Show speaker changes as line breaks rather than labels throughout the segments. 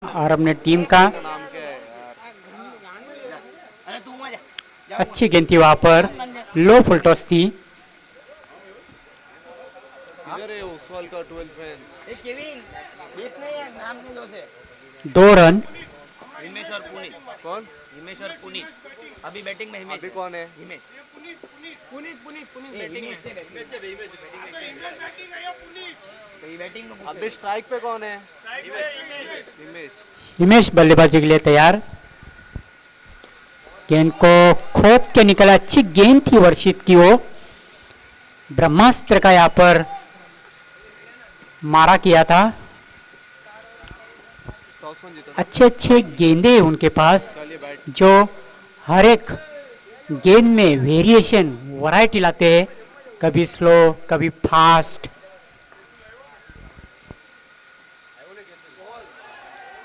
और अपने टीम का
नाम क्या है यार?
अच्छी गेंद थी वहां पर, लो फुल टॉस थी।
किधर है ओसवाल का 12 मैन?
दो रन।
हिमेश और पुनीत।
कौन?
हिमेश और पुनीत अभी बैटिंग में। हिमेश
अभी कौन है?
हिमेश बैटिंग में
अभी स्ट्राइक पे कौन है? हिमेश।
हिमेश बल्लेबाजी के लिए तैयार। गेंद को खोद के निकला, अच्छी गेंद थी वर्षित की, वो ब्रह्मास्त्र का यहाँ पर मारा किया था।
टॉस कौन जीता?
अच्छे अच्छे गेंदे हैं उनके पास,
चलिए बैट।
जो हर एक गेंद में वेरिएशन वैरायटी लाते हैं, कभी स्लो कभी फास्ट।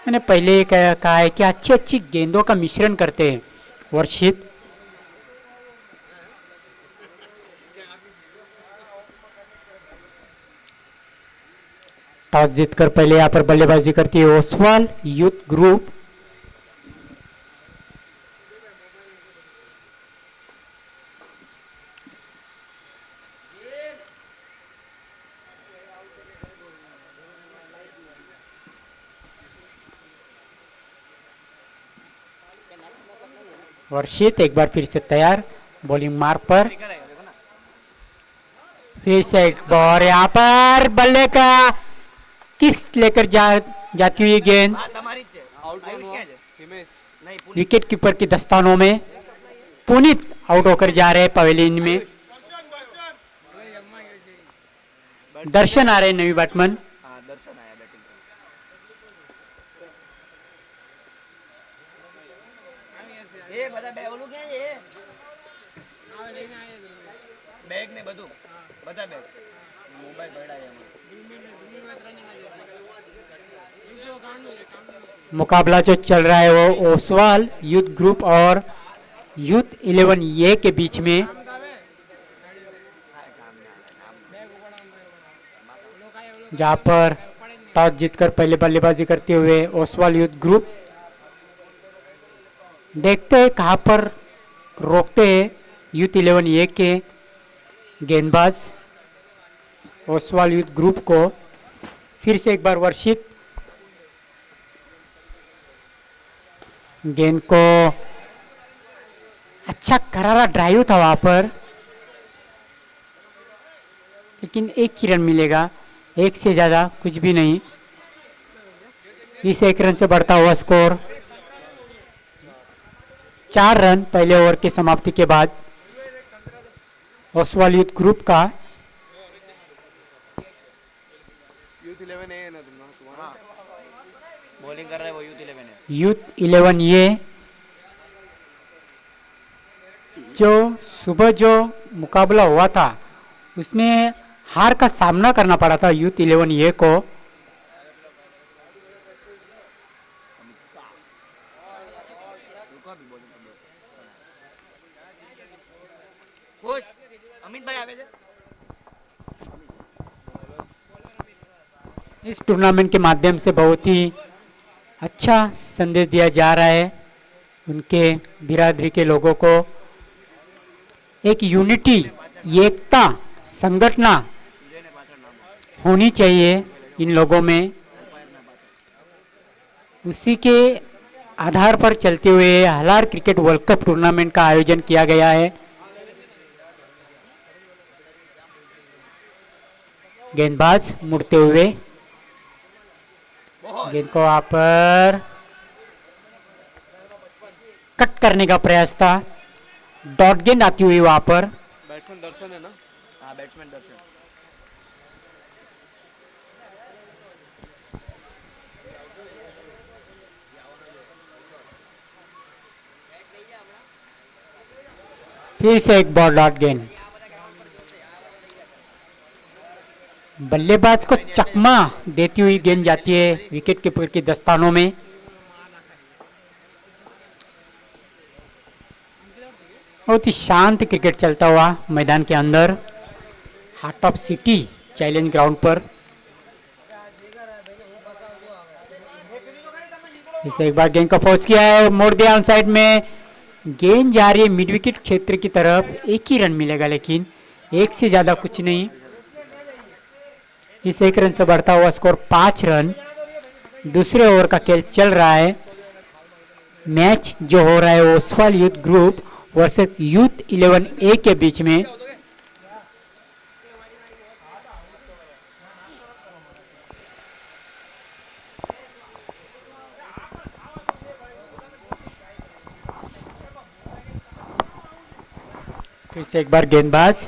मैंने पहले कहा है कि अच्छी अच्छी गेंदों का मिश्रण करते हैं वर्षित। टॉस जीतकर पहले यहाँ पर बल्लेबाजी करती है ओसवाल यूथ ग्रुप। वर्षित एक बार फिर से तैयार बॉलिंग मार्क पर। फिर से एक बॉल यहाँ पर, बल्ले का किस लेकर जाती हुई गेंद
आउट कौन हुआ? हिमेश।
विकेट कीपर की दस्तानों में। पुनीत आउट होकर जा रहे हैं पवेलियन में। दर्शन आ रहे हैं नवी बैट्समैन।
दर्शन आया बैटिंग बैग ने બધું બધા બેગ મોબાઈલ ભરાય એમાં।
मुकाबला जो चल रहा है वो ओसवाल यूथ ग्रुप और यूथ 11 ए के बीच में। जहां पर टॉस जीतकर पहले बल्लेबाजी करते हुए ओसवाल यूथ ग्रुप। देखते हैं कहां पर रोकते हैं यूथ 11 ए के गेंदबाज ओसवाल यूथ ग्रुप को। फिर से एक बार वर्षित गेंद को, अच्छा करारा ड्राइव था वहां पर, लेकिन एक ही रन मिलेगा, एक से ज्यादा कुछ भी नहीं। इस एक रन से बढ़ता हुआ स्कोर 4 रन पहले ओवर की समाप्ति के बाद ओसवाल यूथ ग्रुप का।
यूथ 11 है ना तुम्हारा?
बॉलिंग कर रहा है वो यूथ 11 है।
यूथ 11 ये जो सुबह जो मुकाबला हुआ था उसमें हार का सामना करना पड़ा था यूथ 11 ये को।
खुश अमित भाई आगे
इस टूर्नामेंट के माध्यम से बहुत ही अच्छा संदेश दिया जा रहा है उनके बिरादरी के लोगों को। एक यूनिटी, एकता, संगठना होनी चाहिए इन लोगों में। उसी के आधार पर चलते हुए हलार क्रिकेट वर्ल्ड कप टूर्नामेंट का आयोजन किया गया है। गेंदबाज मुड़ते हुए गेंद को वहां पर कट करने का प्रयास था, डॉट गेंद आती हुई वहां पर।
बैट्समैन दर्शन है ना?
हाँ बैट्समैन दर्शन।
फिर से एक बॉल डॉट गेंद, बल्लेबाज को चकमा देती हुई गेंद जाती है विकेट कीपर की दस्तानों में। बहुत ही शांत क्रिकेट चलता हुआ मैदान के अंदर, heart of city challenge ground पर। इसे एक बार गेंद को फोर्स किया है, मोड़ दिया ऑन साइड में। गेंद जा रही है मिड विकेट क्षेत्र की तरफ, एक ही रन मिलेगा लेकिन एक से ज्यादा कुछ नहीं। इस एक रन से बढ़ता हुआ स्कोर 5 रन। दूसरे ओवर का खेल चल रहा है। मैच जो हो रहा है वो Oswal youth group versus youth 11A के बीच में। फिर से एक बार गेंदबाज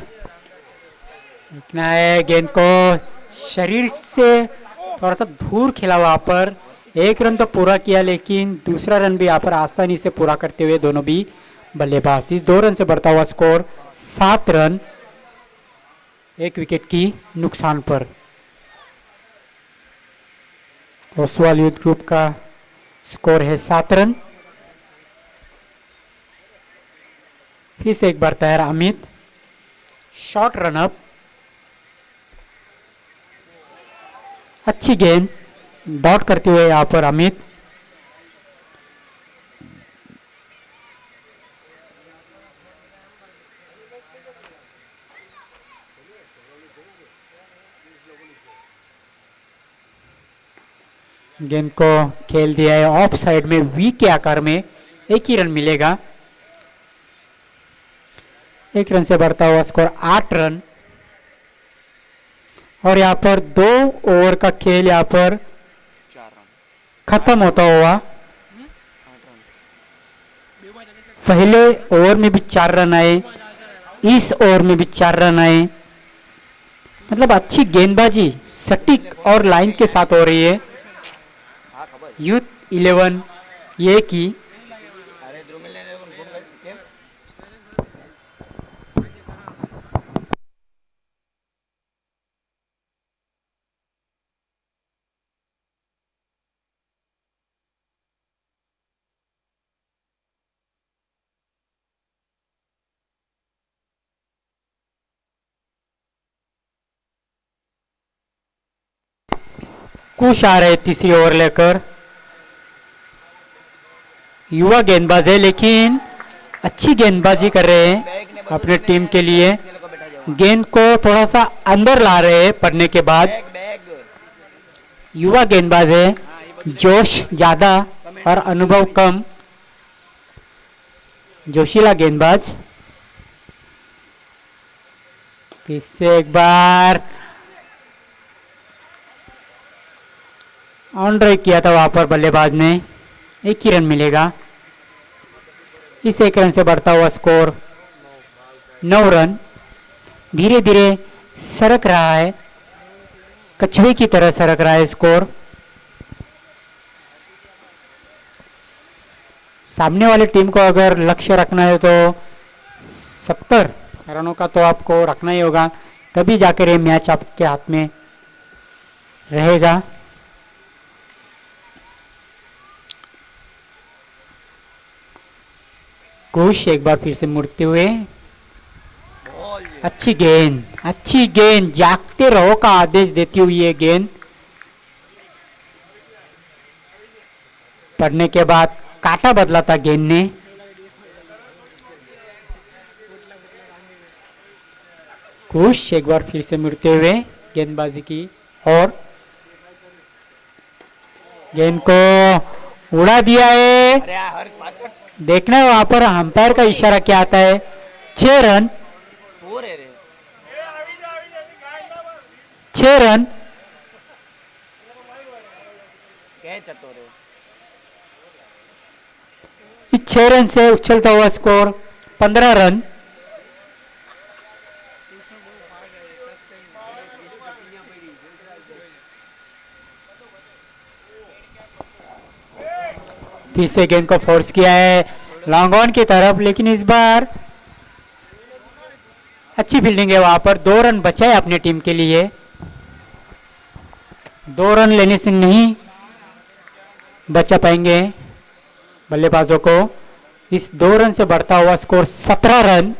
देखना है, गेंद को शरीर से थोड़ा सा दूर खेला वहां पर। एक रन तो पूरा किया लेकिन दूसरा रन भी यहाँ पर आसानी से पूरा करते हुए दोनों भी बल्लेबाज। इस 2 रन से बढ़ता हुआ स्कोर 7 रन, 1 विकेट की नुकसान पर। ओसवाल यूथ ग्रुप का स्कोर है 7 रन। फिर से एक बार तैयार अमित, शॉर्ट रन अप, अच्छी गेंद डॉट करते हुए यहां पर अमित। गेंद को खेल दिया है ऑफ साइड में, वी के आकार में, एक ही रन मिलेगा। 1 रन से बढ़ता हुआ स्कोर 8 रन। और यहाँ पर 2 ओवर का खेल यहाँ पर
4 रन,
खत्म होता हुआ।
8 रन।
पहले ओवर में भी 4 रन आए, इस ओवर में भी 4 रन आए। मतलब अच्छी गेंदबाजी सटीक और लाइन के साथ हो रही है
हाँ खबर।
यूथ 11A की।
अरे ध्रुमिल ने घूम गए केम?
कुश आ रहे तीसरी ओवर लेकर। युवा गेंदबाज है लेकिन अच्छी गेंदबाजी कर रहे हैं अपने टीम के लिए।
खेल को बैठा जाओ।
गेंद को थोड़ा सा अंदर ला रहे हैं पड़ने के बाद।
Bag bag.
युवा गेंदबाज है, जोश ज्यादा और अनुभव कम, जोशीला गेंदबाज। फिर से एक बार ऑन ड्राइव किया था वहां पर बल्लेबाज ने, एक ही रन मिलेगा। इस 1 रन से बढ़ता हुआ स्कोर 9 रन। धीरे धीरे सरक रहा है, कछुए की तरह सरक रहा है स्कोर। सामने वाली टीम को अगर लक्ष्य रखना है तो 70 रनों का तो आपको रखना ही होगा, तभी जाकर ये मैच आपके हाथ में रहेगा। घोष एक बार फिर से मुड़ते हुए,
बॉल ये।
अच्छी गेंद, अच्छी गेंद, जागते रहो का आदेश देती हुई ये गेंद पड़ने के बाद काटा बदला था गेंद ने। घोष एक बार फिर से मुड़ते हुए गेंदबाजी की और गेंद को उड़ा दिया है।
अरे यार हर पाचक
देखना है वहां पर अंपायर का इशारा क्या आता है। 6 रन,
4 है रे।
6 रन।
क्या चतुर है।
इस 6 रन से उछलता हुआ स्कोर 15 रन। फिर से गेंद को फोर्स किया है लॉन्ग ऑन की तरफ, लेकिन इस बार अच्छी फील्डिंग है वहां पर। 2 रन बचा है अपनी टीम के लिए। 2 रन लेने से नहीं बचा पाएंगे बल्लेबाजों को। इस 2 रन से बढ़ता हुआ स्कोर 17 रन।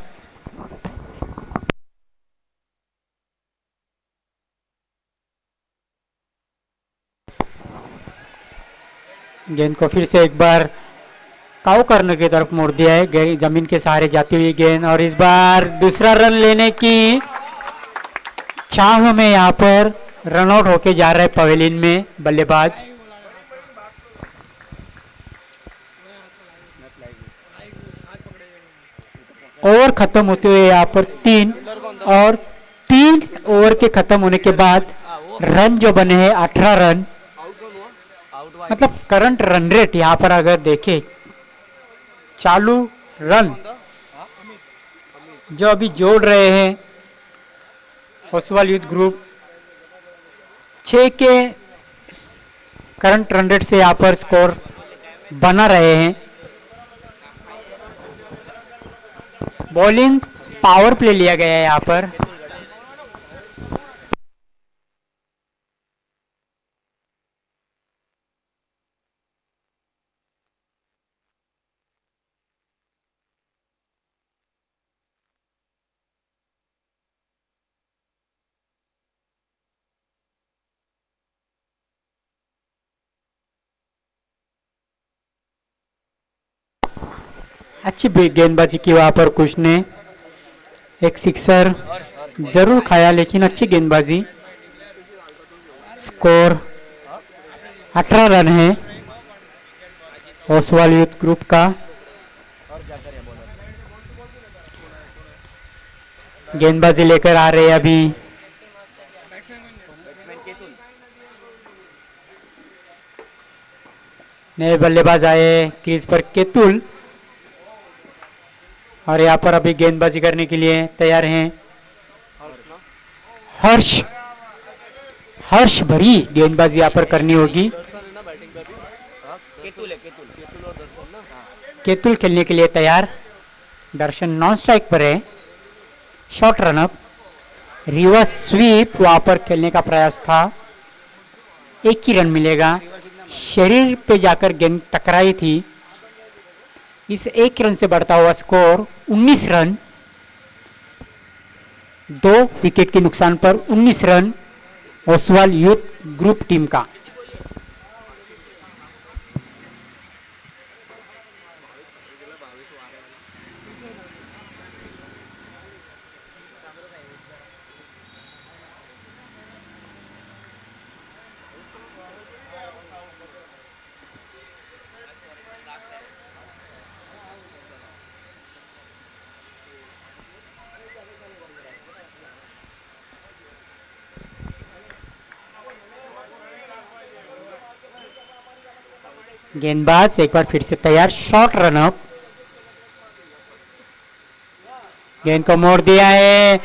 गेंद को फिर से एक बार काउ कॉर्नर की तरफ मोड़ दिया है, जमीन के सहारे जाती हुई गेंद, और इस बार दूसरा रन लेने की चाह में यहाँ पर रन आउट होके जा रहा है पवेलियन में बल्लेबाज। ओवर खत्म होते हुए यहाँ पर 3, और 3 ओवर के खत्म होने के बाद रन जो बने हैं 18 रन।
आउट कौन हुआ? आउट हुआ
मतलब करंट रन रेट यहाँ पर अगर देखें, चालू रन जो अभी जोड़ रहे हैं ओसवाल यूथ ग्रुप 6 के करंट रन रेट से यहाँ पर स्कोर बना रहे हैं। बॉलिंग पावर प्ले लिया गया है यहाँ पर। अच्छी गेंदबाजी की वहां पर कुछ ने, एक सिक्सर जरूर खाया लेकिन अच्छी गेंदबाजी। स्कोर 18 रन है ओसवाल यूथ ग्रुप का। गेंदबाजी लेकर आ रहे हैं अभी नए बल्लेबाज आए क्रीज पर, केतुल, और यहाँ पर अभी गेंदबाजी करने के लिए तैयार हैं हर्ष। हर्ष भरी गेंदबाजी यहाँ पर करनी होगी। केतुल खेलने के लिए तैयार, दर्शन नॉन स्ट्राइक पर है। शॉर्ट रनअप, रिवर्स स्वीप वहां पर खेलने का प्रयास था, 1 ही रन मिलेगा। शरीर पे जाकर गेंद टकराई थी। इस 1 रन से बढ़ता हुआ स्कोर 19 रन, 2 विकेट के नुकसान पर 19 run Oswal youth group team का। गेंदबाज एक बार फिर से तैयार, शॉर्ट रनअप, गेंद को मोड़ दिया है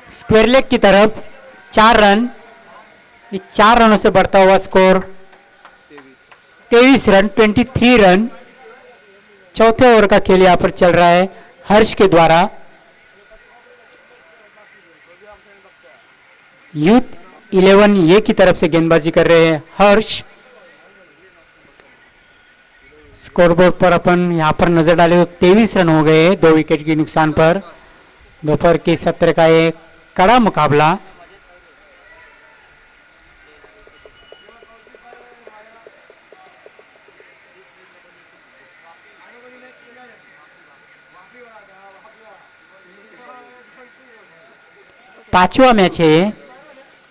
स्क्वायर लेग की तरफ। 4 रन, इस 4 रनों से बढ़ता हुआ स्कोर 23 रन, 23 रन। चौथे ओवर का खेल यहां पर चल रहा है हर्ष के द्वारा। यूथ 11 ये की तरफ से गेंदबाजी कर रहे हैं हर्ष। स्कोरबोर्ड पर अपन यहाँ पर नजर डाले तो 23 रन हो गए 2 विकेट के नुकसान पर। दोपहर के सत्र का एक कड़ा मुकाबला। पांचवा मैच है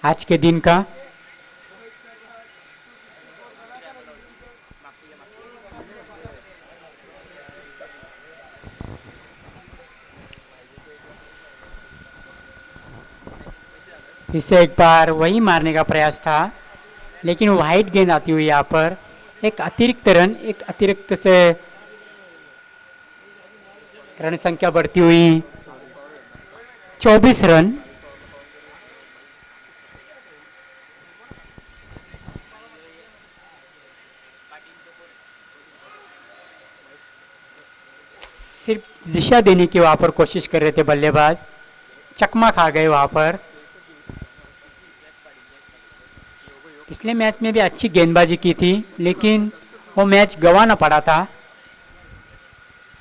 आज के दिन का। इसे एक बार वही मारने का प्रयास था लेकिन वाइड गेंद आती हुई यहाँ पर एक अतिरिक्त से रन संख्या बढ़ती हुई 24 रन। सिर्फ दिशा देने की वहां पर कोशिश कर रहे थे बल्लेबाज, चकमा खा गए वहां पर। पिछले मैच में भी अच्छी गेंदबाजी की थी लेकिन वो मैच गंवाना पड़ा था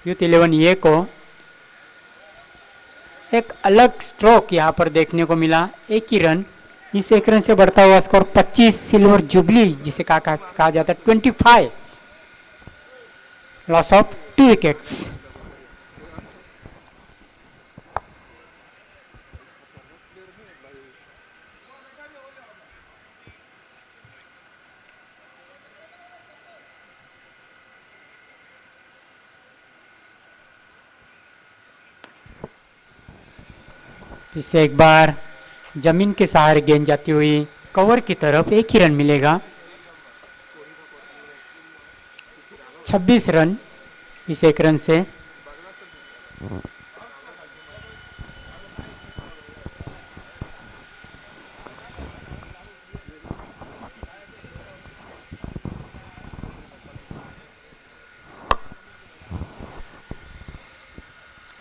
यूथ 11 ये को। एक अलग स्ट्रोक यहाँ पर देखने को मिला, 1 ही रन, इस एक रन से बढ़ता हुआ स्कोर 25, सिल्वर जुबली जिसे कहा जाता है 25, लॉस ऑफ 2 विकेट्स। इससे एक बार जमीन के सहारे गेंद जाती हुई कवर की तरफ, एक ही रन मिलेगा। 26 रन इस एक रन से।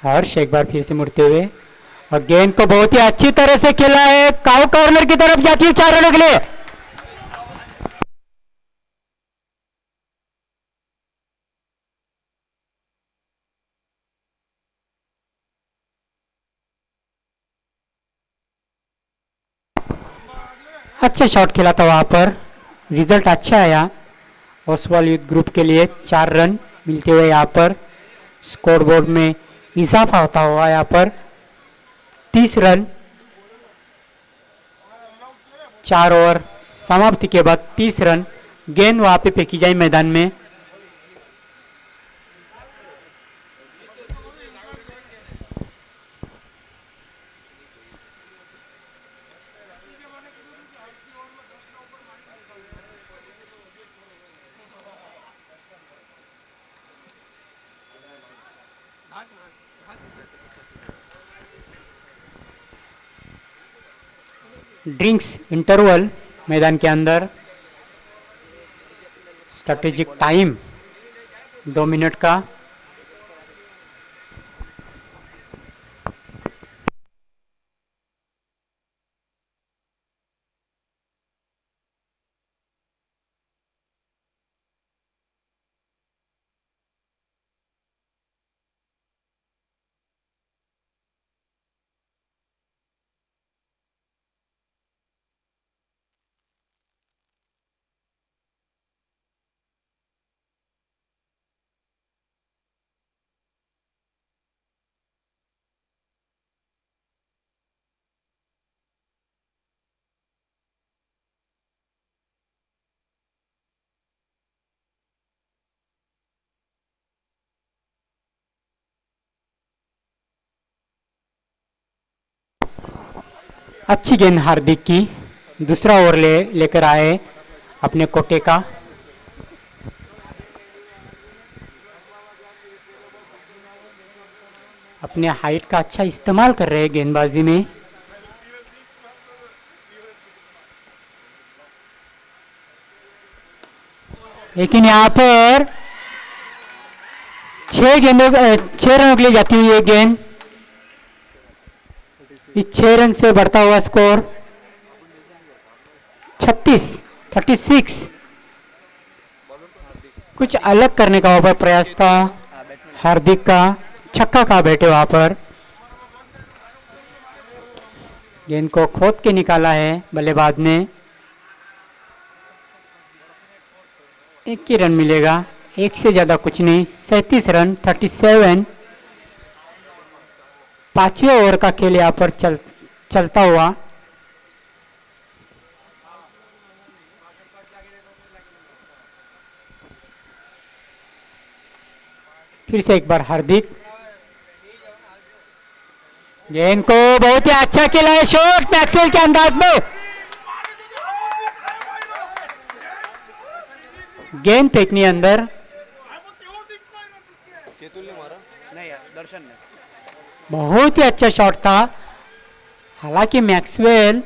हर्ष एक बार फिर से मुड़ते हुए और गेंद को बहुत ही अच्छी तरह से खेला है, काउ कॉर्नर की तरफ जाती है 4 रनों के लिए। अच्छा शॉट खेला था वहां पर, रिजल्ट अच्छा आया ओसवाल यूथ ग्रुप के लिए। 4 रन मिलते हुए यहाँ पर स्कोरबोर्ड में इजाफा होता हुआ यहाँ पर 30 रन। 4 ओवर समाप्ति के बाद 30 रन। गेंद वहां पे फेंकी जाए मैदान में। ड्रिंक्स इंटरवल मैदान के अंदर। स्ट्रेटेजिक टाइम 2 मिनट का। अच्छी गेंद हार्दिक की। दूसरा ओवर लेकर आए अपने कोटे का। अपने हाइट का अच्छा इस्तेमाल कर रहे हैं गेंदबाजी में। लेकिन यहाँ पर 6 रनों के लिए जाती हुई है गेंद। इस 6 रन से बढ़ता हुआ स्कोर 36। कुछ अलग करने का वहां पर प्रयास था हार्दिक का। छक्का का बैठे वहां पर। गेंद को खोद के निकाला है बल्लेबाज ने। एक ही रन मिलेगा, एक से ज्यादा कुछ नहीं। 37 रन 37। 5वें ओवर का खेल यहाँ पर चलता हुआ। फिर से एक बार हार्दिक। गेंद को बहुत ही अच्छा खेला है, शॉट मैक्सवेल के अंदाज में। गेंद फेंकनी अंदर।
केतुल ने मारा नहीं यार, दर्शन ने।
बहुत ही अच्छा शॉट था। हालांकि मैक्सवेल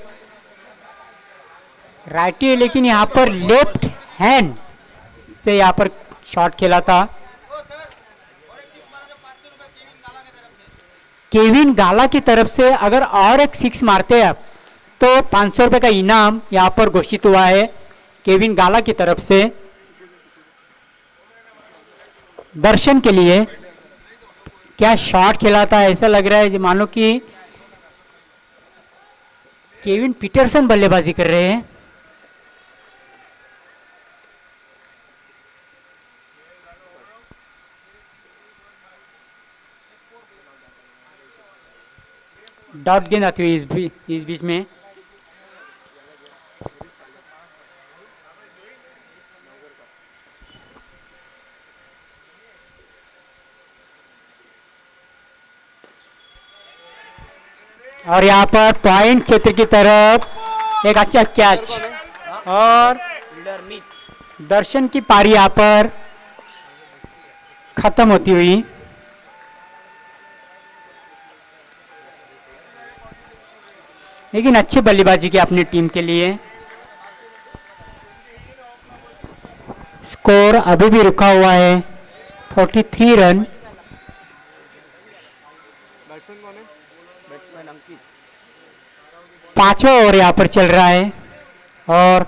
राइटी है, लेकिन यहाँ पर लेफ्ट हैंड से यहाँ पर शॉट खेला था। केविन गाला की तरफ से अगर और एक 6 मारते हैं तो 500 रुपए का इनाम यहाँ पर घोषित हुआ है केविन गाला की तरफ से दर्शन के लिए। क्या शॉट खेला था, ऐसा लग रहा है मानो कि केविन पीटरसन बल्लेबाजी कर रहे हैं। डॉट गेंद आती हुई इस बीच में। और यहाँ पर पॉइंट क्षेत्र की तरफ एक अच्छा कैच और
फील्डर मीत।
दर्शन की पारी यहाँ पर खत्म होती हुई। लेकिन अच्छी बल्लेबाजी की अपनी टीम के लिए। स्कोर अभी भी रुका हुआ है 43 रन।
बैट्समैन अंकित।
पांचवा ओवर यहाँ पर चल रहा है और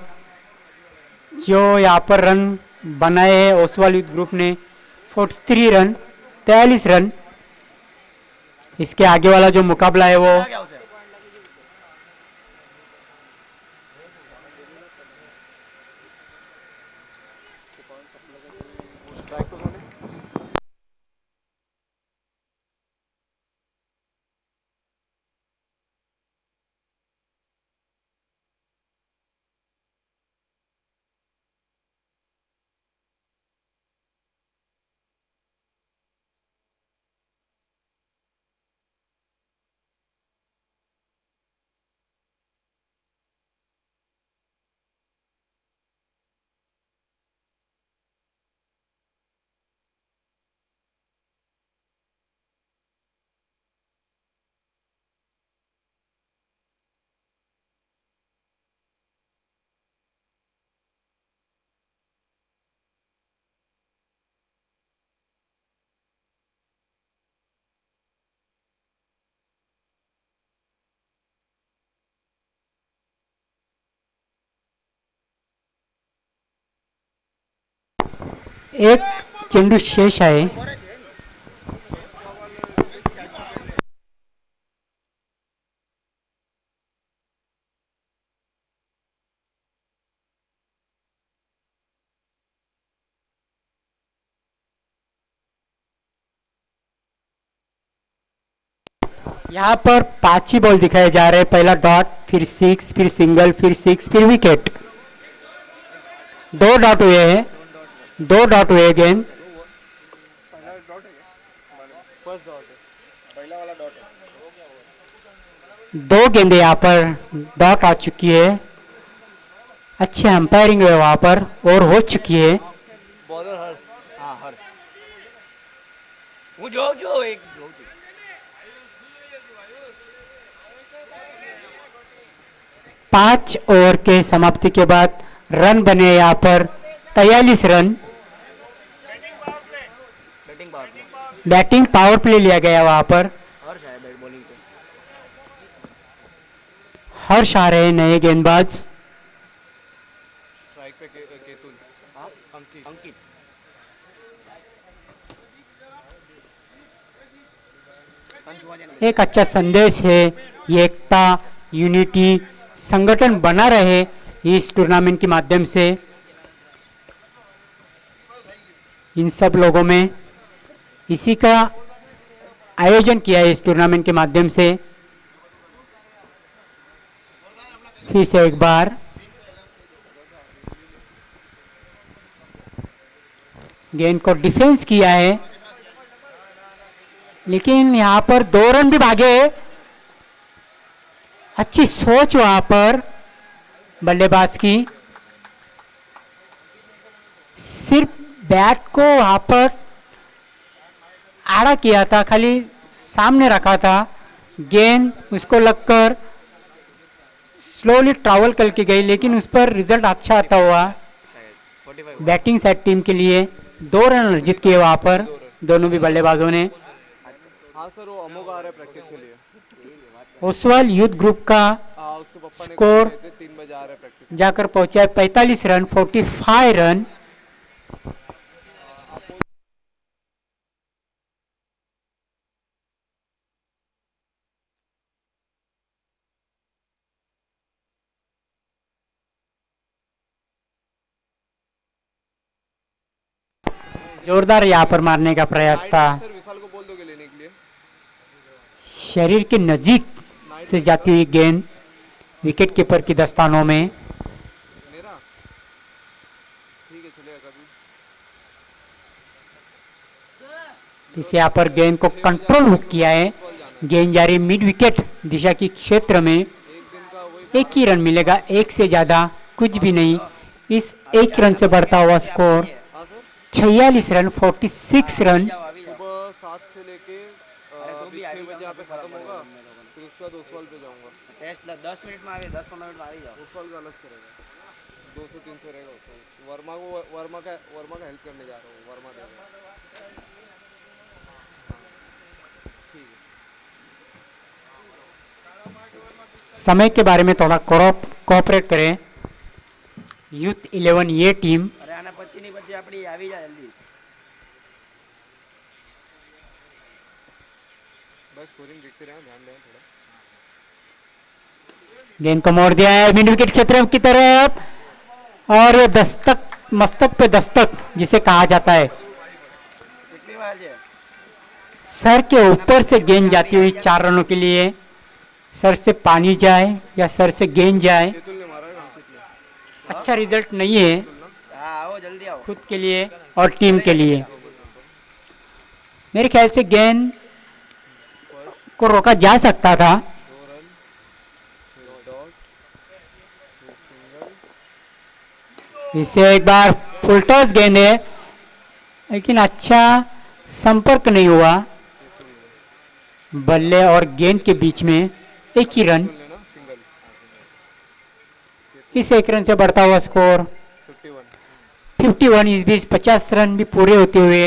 जो यहाँ पर रन बनाए हैं ओसवाल यूथ ग्रुप ने 43 रन, 43 रन। इसके आगे वाला जो मुकाबला है वो
क्या उसे?
एक चेंडू शेष आहे। यहाँ पर 5 ही बॉल दिखाए जा रहे हैं। पहला डॉट, फिर 6, फिर सिंगल, फिर 6, फिर विकेट। 2 डॉट हुए हैं, 2 डॉट हुए गेंद। दो गेंदे यहाँ पर डॉट आ चुकी है। अच्छी अंपायरिंग है वहां पर और हो चुकी है।
बॉलर हर्ष। हाँ हर्ष। હું જોઉં છું એક જોઉં છું।
पांच ओवर के समाप्ति के बाद रन बने यहाँ पर 43 run.
Batting power play.
Batting power play लिया गया वहां पर।
हर्ष है बैट बॉलिंग पे।
हर्ष आ रहे हैं नए गेंदबाज।
स्ट्राइक पे केतुल।
हाँ
अंकित।
अंकित। पंच हुआ जाने।
एक अच्छा संदेश है, ये एकता, यूनिटी, संगठन बना रहे इस टूर्नामेंट के माध्यम से। इन सब लोगों में इसी का आयोजन किया है इस टूर्नामेंट के माध्यम से। फिर से एक बार गेंद को डिफेंस किया है, लेकिन यहां पर 2 रन भी भागे। अच्छी सोच वहां पर बल्लेबाज की। सिर्फ बैट को वहां पर आड़ा किया था, खाली सामने रखा था। गेंद उसको लगकर स्लोली ट्रैवल करके गई, लेकिन उस पर रिजल्ट अच्छा आता हुआ।
45।
बैटिंग साइड टीम के लिए 2 रन अर्जित किए वहां पर दोनों भी बल्लेबाजों ने।
हाँ सर वो अमोघ आ रहा है प्रैक्टिस के लिए।
ओसवाल यूथ ग्रुप का
हाँ उसके पापा ने
स्कोर
3 बजे आ रहा है प्रैक्टिस।
जाकर पहुंचा है 45 रन, 45 रन। जोरदार यहाँ पर मारने का प्रयास था,
सर विशाल को बोल दोगे लेने के लिए?
शरीर के नजीक से जाती हुई गेंद विकेट कीपर की दस्तानों में।
मेरा ठीक है, चलेगा कभी।
इस यहाँ पर गेंद को कंट्रोल हुक किया है, गेंद जा रही मिड विकेट दिशा की क्षेत्र में।
एक दिन का वही
एक ही रन मिलेगा, एक से ज्यादा कुछ भी नहीं। इस एक रन से बढ़ता हुआ स्कोर
हाँ सर,
46 रन, 46 रन।
सुबह 7 से लेके 6 बजे यहाँ पे खत्म होगा, फिर उसके बाद ओसवाल पे जाऊँगा।
टेस्ट 10 मिनट में आ गए, 10-15 मिनट में आ ही जाओ।
ओसवाल का अलग से रहेगा, 2 से 3 से रहेगा ओसवाल। वर्मा का हेल्प करने जा रहा हूँ, वर्मा देगा। ठीक है।
समय के बारे में थोड़ा कोऑपरेट करें। यूथ 11 ये टीम
અરે આના પછીની પછી આપણી આવી જાય જલ્દી.
बस स्कोरिंग देखते रहे, ध्यान दें थोड़ा।
गेंद को मोड़ दिया है मिड विकेट क्षेत्र की तरफ, और ये दस्तक, मस्तक पे दस्तक जिसे कहा जाता है।
કેટલી વાર છે?
सर के ऊपर से गेंद जाती हुई 4 रनों के लिए। सर से पानी जाए या सर से गेंद जाए,
केतुल ने मारा है अंकित ने।
अच्छा रिजल्ट नहीं है
હા આવો જલ્દી આવો.
खुद के लिए और टीम के लिए। मेरे ख्याल से गेंद को रोका जा सकता था।
2 रन, फिर डॉट, फिर सिंगल।
इससे एक बार फुल टॉस गेंद है, लेकिन अच्छा संपर्क नहीं हुआ बल्ले और गेंद के बीच में। एक ही रन,
केतुल ने ना सिंगल।
इस एक रन से बढ़ता हुआ स्कोर 51। इस बीच 50 रन भी पूरे होते हुए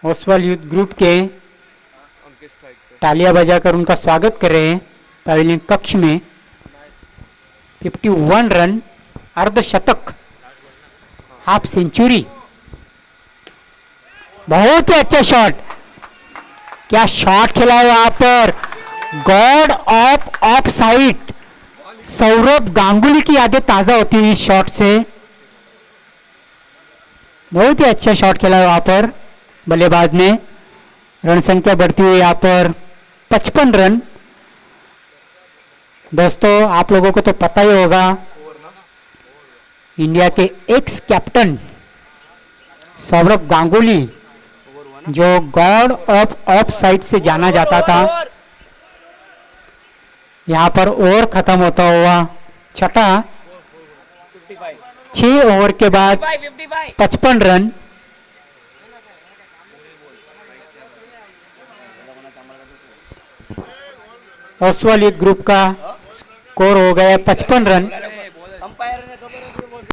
ओसवाल यूथ ग्रुप के
अंकित स्ट्राइक पे।
तालियां बजाकर उनका स्वागत कर रहे हैं पवेलियन कक्ष में। 51 रन, अर्धशतक, हाफ सेंचुरी। बहुत ही अच्छा शॉट, क्या शॉट खेला है वहां पर, God of of side. Saurabh Ganguly की यादें ताजा होती हुई इस शॉट से। बहुत ही अच्छा शॉट खेला है वहां पर बल्लेबाज ने। रन संख्या बढ़ती हुई यहाँ पर 55 रन। दोस्तों आप लोगों को तो पता ही होगा, इंडिया के एक्स कैप्टन सौरभ गांगुली, जो गॉड ऑफ ऑफ साइड से जाना जाता था, यहाँ पर ओवर खत्म होता हुआ छठा। 6 ओवर के बाद
55.
55 रन। ओसवाल यूथ ग्रुप का स्कोर हो गया 55 रन।
અમ્પાયરને ખબર હશે બોલ.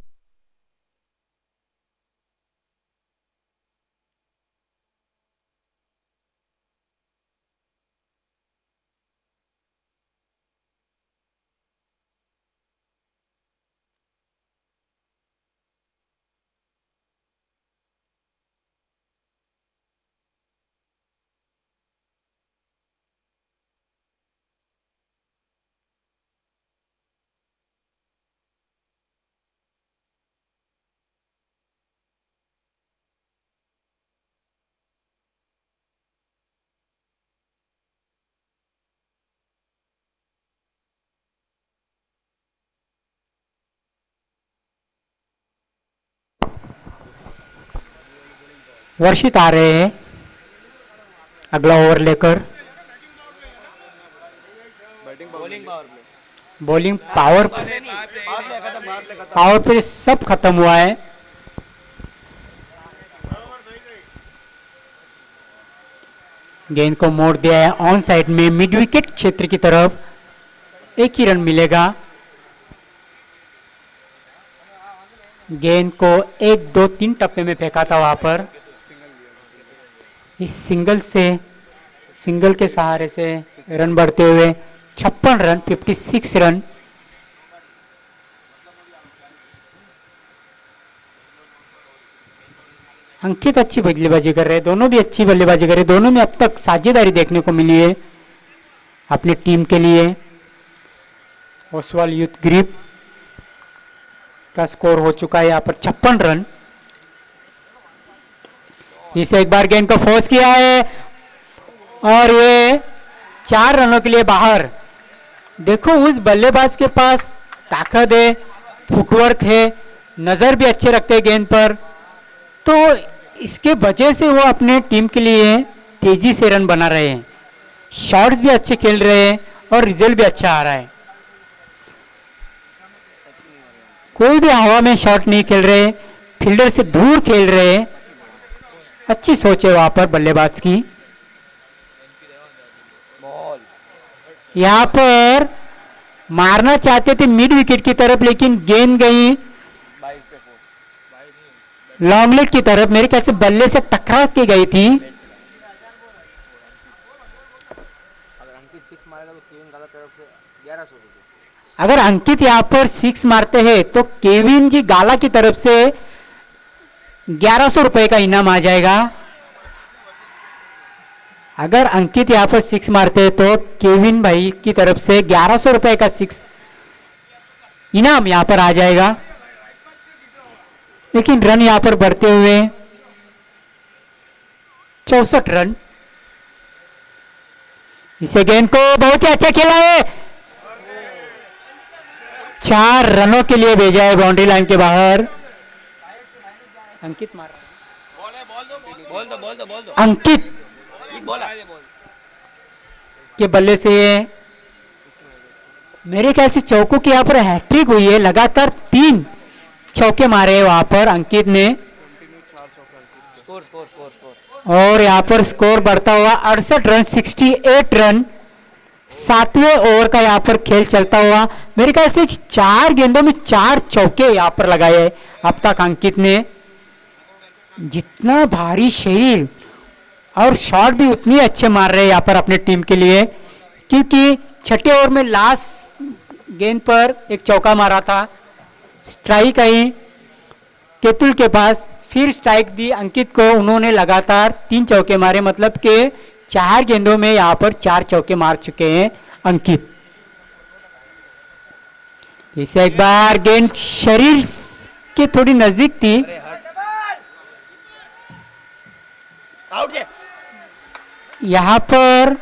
वर्षित आ रहे हैं अगला ओवर लेकर।
Batting
bowling power play.
Bowling power
power play ખતમ, પાવર પ્લે ખતમ.
पावर पे सब खत्म हुआ है। गेंद को मोड़ दिया है ऑन साइड में मिड विकेट क्षेत्र की तरफ। एक ही रन मिलेगा। गेंद को 1, 2, 3 टप्पे में फेंका था वहां पर। इस सिंगल के सहारे से रन बढ़ते हुए 56 रन, 56 रन। अंकित अच्छी बल्लेबाजी कर रहे हैं, दोनों भी अच्छी बल्लेबाजी कर रहे हैं। दोनों में अब तक साझेदारी देखने को मिली है अपनी टीम के लिए। ओसवाल यूथ ग्रुप का स्कोर हो चुका है यहाँ पर 56 रन। इसे एक बार गेंद को फोर्स किया है और ये 4 रनों के लिए बाहर। देखो उस बल्लेबाज के पास ताकत है, फुटवर्क है, नजर भी अच्छे रखते हैं गेंद पर, तो इसके वजह से वो अपने टीम के लिए तेजी से रन बना रहे हैं, शॉट्स भी अच्छे खेल रहे हैं और रिजल्ट भी अच्छा आ रहा है। कोई भी हवा में शॉट नहीं खेल रहे, फील्डर से दूर खेल रहे, अच्छी सोच है वहां पर बल्लेबाज की।
बॉल
यहाँ पर मारना चाहते थे मिड विकेट की तरफ, लेकिन गेंद गई
22 पे 4
लॉन्ग लेग की तरफ, मेरे ख्याल से बल्ले से टकरा के गई थी।
अगर अंकित सिक्स मारेगा तो केविन गाला तरफ से 1100 रुपये।
अगर अंकित यहाँ पर 6 मारते हैं तो केविन जी गाला की तरफ से 1100 रुपए का इनाम आ जाएगा। अगर अंकित यहाँ पर 6 मारते हैं तो केविन भाई की तरफ से 1100 रुपए का 6 इनाम यहाँ पर आ जाएगा। लेकिन रन यहाँ पर बढ़ते हुए 64 रन। इसे गेंद को बहुत ही अच्छा खेला है, 4 रनों के लिए भेजा है बाउंड्री लाइन के बाहर। अंकित मार
बोल दो
अंकित
बोला
के बल्ले से मेरे ख्याल से चौकों की यहाँ पर हैट्रिक हुई है, लगातार 3 चौके मारे हैं वहां पर अंकित ने।
स्कोर स्कोर स्कोर स्कोर
और यहाँ पर स्कोर बढ़ता हुआ 68 रन, 68 रन, 7वें ओवर का यहाँ पर खेल चलता हुआ। मेरे ख्याल से 4 गेंदों में 4 चौके यहाँ पर लगाए हैं अब तक अंकित ने। जितना भारी शरीर और शॉट भी उतनी अच्छे मार रहे हैं यहाँ पर अपने टीम के लिए, क्योंकि छठे ओवर में लास्ट गेंद पर एक चौका मारा था, स्ट्राइक आई केतुल के पास, फिर स्ट्राइक दी अंकित को, उन्होंने लगातार 3 चौके मारे, मतलब के 4 गेंदों में यहाँ पर 4 चौके मार चुके हैं अंकित। इसे एक बार गेंद शरीर के थोड़ी नजदीक थी,
आउट है।
यहाँ पर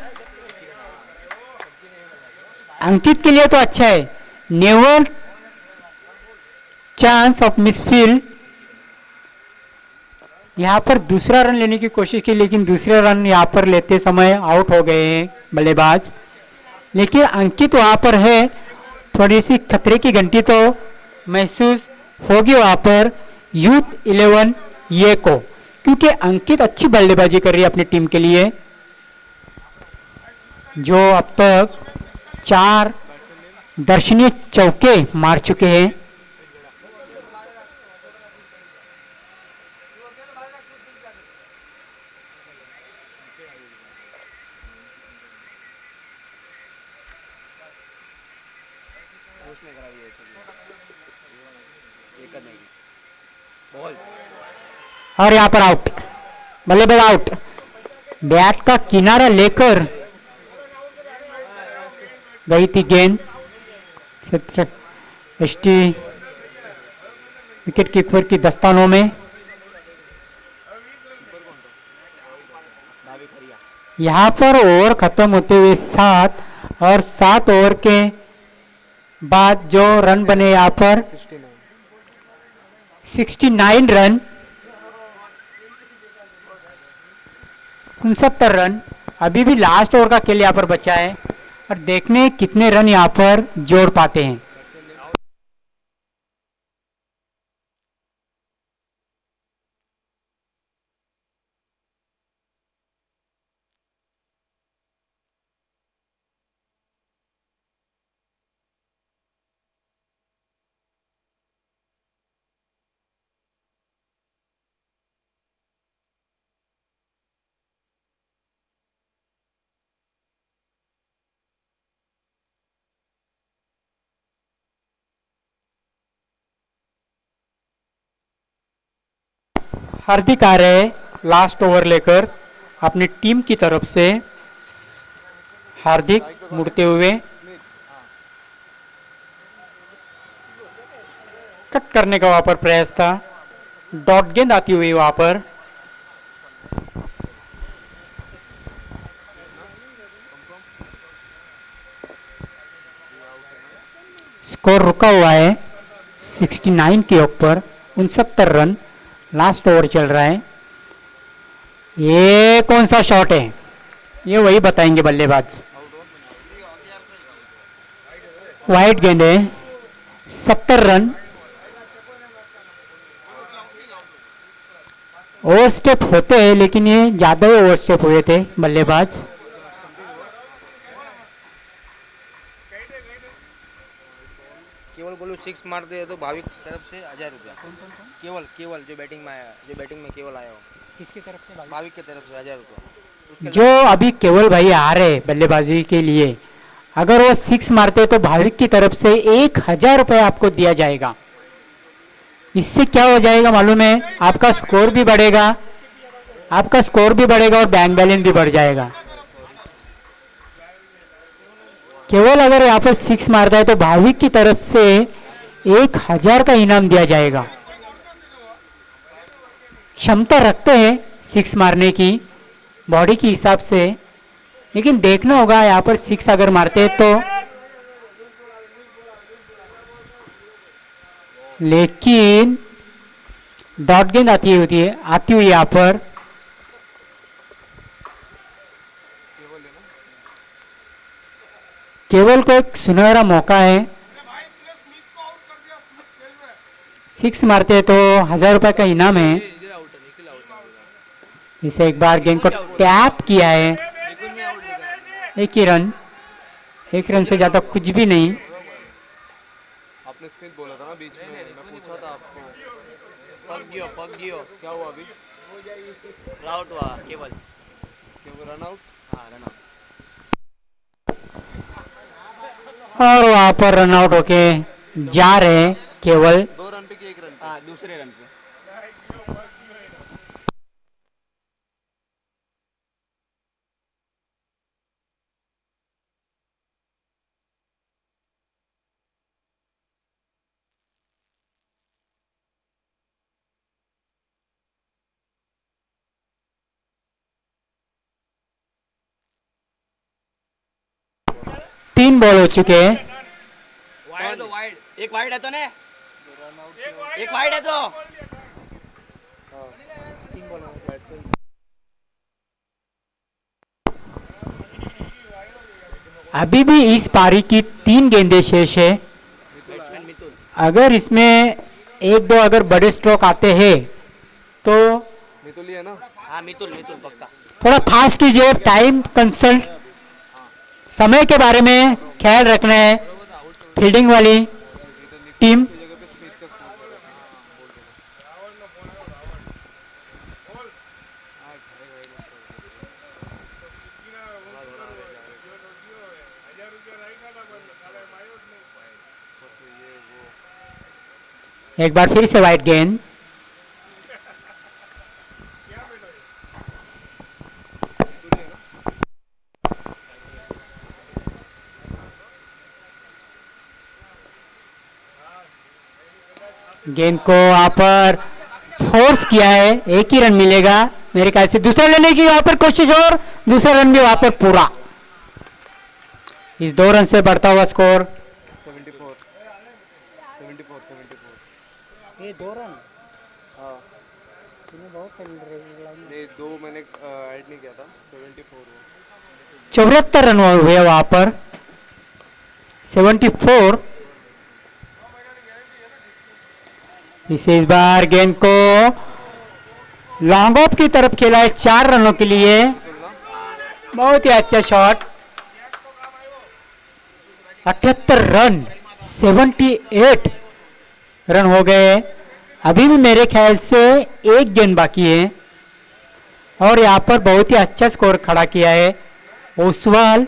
अंकित के लिए तो अच्छा है, नेवर चांस ऑफ मिसफील्ड। यहाँ पर दूसरा रन लेने की कोशिश की, लेकिन दूसरे रन यहाँ पर लेते समय आउट हो गए हैं बल्लेबाज। लेकिन अंकित वहाँ पर है, थोड़ी सी खतरे की घंटी तो महसूस होगी वहाँ पर यूथ 11 ये को, क्योंकि अंकित अच्छी बल्लेबाजी कर रही है अपनी टीम के लिए, जो अब तक 4 दर्शनीय चौके मार चुके हैं।
बॉल
और यहाँ पर आउट, बल्लेबाज आउट, बैट का किनारा लेकर गई थी गेंद क्षेत्र एसटी विकेट कीपर की दस्तानों में। यहाँ पर ओवर खत्म होते हुए 7 और 7 ओवर के बाद जो रन बने यहाँ पर 69 रन, 69 रन। अभी भी लास्ट ओवर का खेल यहाँ पर बचा है और देखने कितने रन यहाँ पर जोड़ पाते हैं। हार्दिक आ रहे हैं लास्ट ओवर लेकर अपनी टीम की तरफ से। हार्दिक मुड़ते हुए कट करने का वहां पर प्रयास था, डॉट गेंद आती हुई वहां पर स्कोर रुका हुआ है 69 के ऊपर, 69 रन। लास्ट ओवर चल रहा है। ये कौन सा शॉट है, ये वही बताएंगे बल्लेबाज। वाइड गेंद है, 70 रन। ओवर स्टेप होते हैं लेकिन ये ज्यादा ही ओवर स्टेप हुए थे बल्लेबाज।
केवल बोलो 6 मारते हैं तो भाविक तरफ से 1000 रुपया। केवल केवल जो बैटिंग में आया, जो बैटिंग में केवल आया हो,
किसकी तरफ से?
भाविक की तरफ से 1000 रुपया।
जो अभी केवल भाई आ रहे बल्लेबाजी के लिए, अगर वो 6 मारते तो भाविक की तरफ से 1000 रुपये आपको दिया जाएगा। इससे क्या हो जाएगा मालूम है, आपका स्कोर भी बढ़ेगा, आपका स्कोर भी बढ़ेगा और बैंक बैलेंस भी बढ़ जाएगा। केवल अगर यहाँ पर 6 मारता है तो भाविक की तरफ से 1000 का इनाम दिया जाएगा। क्षमता रखते हैं 6 मारने की बॉडी के हिसाब से, लेकिन देखना होगा यहाँ पर 6 अगर मारते हैं तो। लेकिन डॉट गेंद आती हुई यहाँ पर। केवल को एक सुनहरा मौका है, 6 मारते हैं तो 1000 रुपए का इनाम है। इसे एक बार गेंद को टैप किया है, एक ही रन, 1 रन से ज्यादा कुछ भी नहीं।
आपने स्मिथ बोला था ना बीच में, मैं पूछा था आपको।
पक गियो
क्या हुआ अभी?
आउट हुआ केवल।
Run out.
हाँ रन आउट।
और वहां पर रन आउट होके जा रहे हैं केवल।
2 रन पे कि 1 रन पे?
हाँ दूसरे रन पे।
तीन बॉल हो चुके हैं।
वाइड है तो वाइड, एक वाइड है तो ने, एक वाइड है तो।
अभी भी इस पारी की 3 गेंदें शेष है।
बैट्समैन मितुल।
अगर इसमें 1-2 अगर बड़े स्ट्रोक आते हैं तो
मितुल ही है ना?
हाँ मितुल मितुल पक्का।
थोड़ा फास्ट कीजिए, टाइम कंसल्ट, समय के बारे में ख्याल रखना है। फील्डिंग वाली टीम एक बार फिर से वाइड गेंद। गेंद को वहां पर फोर्स किया है, 1 ही रन मिलेगा मेरे ख्याल से। दूसरा लेने की वहां पर कोशिश और दूसरा रन भी वहां पर पूरा। इस 2 रन से बढ़ता हुआ स्कोर
74।
ये 2 रन
हाँ
बहुत चल रहे
नहीं, 2 मैंने ऐड नहीं किया था। 74 हुआ।
74 रन हुए वहां पर, 74। इसे इस बार गेंद को लॉन्ग ऑफ की तरफ खेला है 4 रनों के लिए। बहुत ही अच्छा शॉट। 78 रन, 78 रन हो गए। अभी भी मेरे ख्याल से 1 गेंद बाकी है और यहाँ पर बहुत ही अच्छा स्कोर खड़ा किया है ओसवाल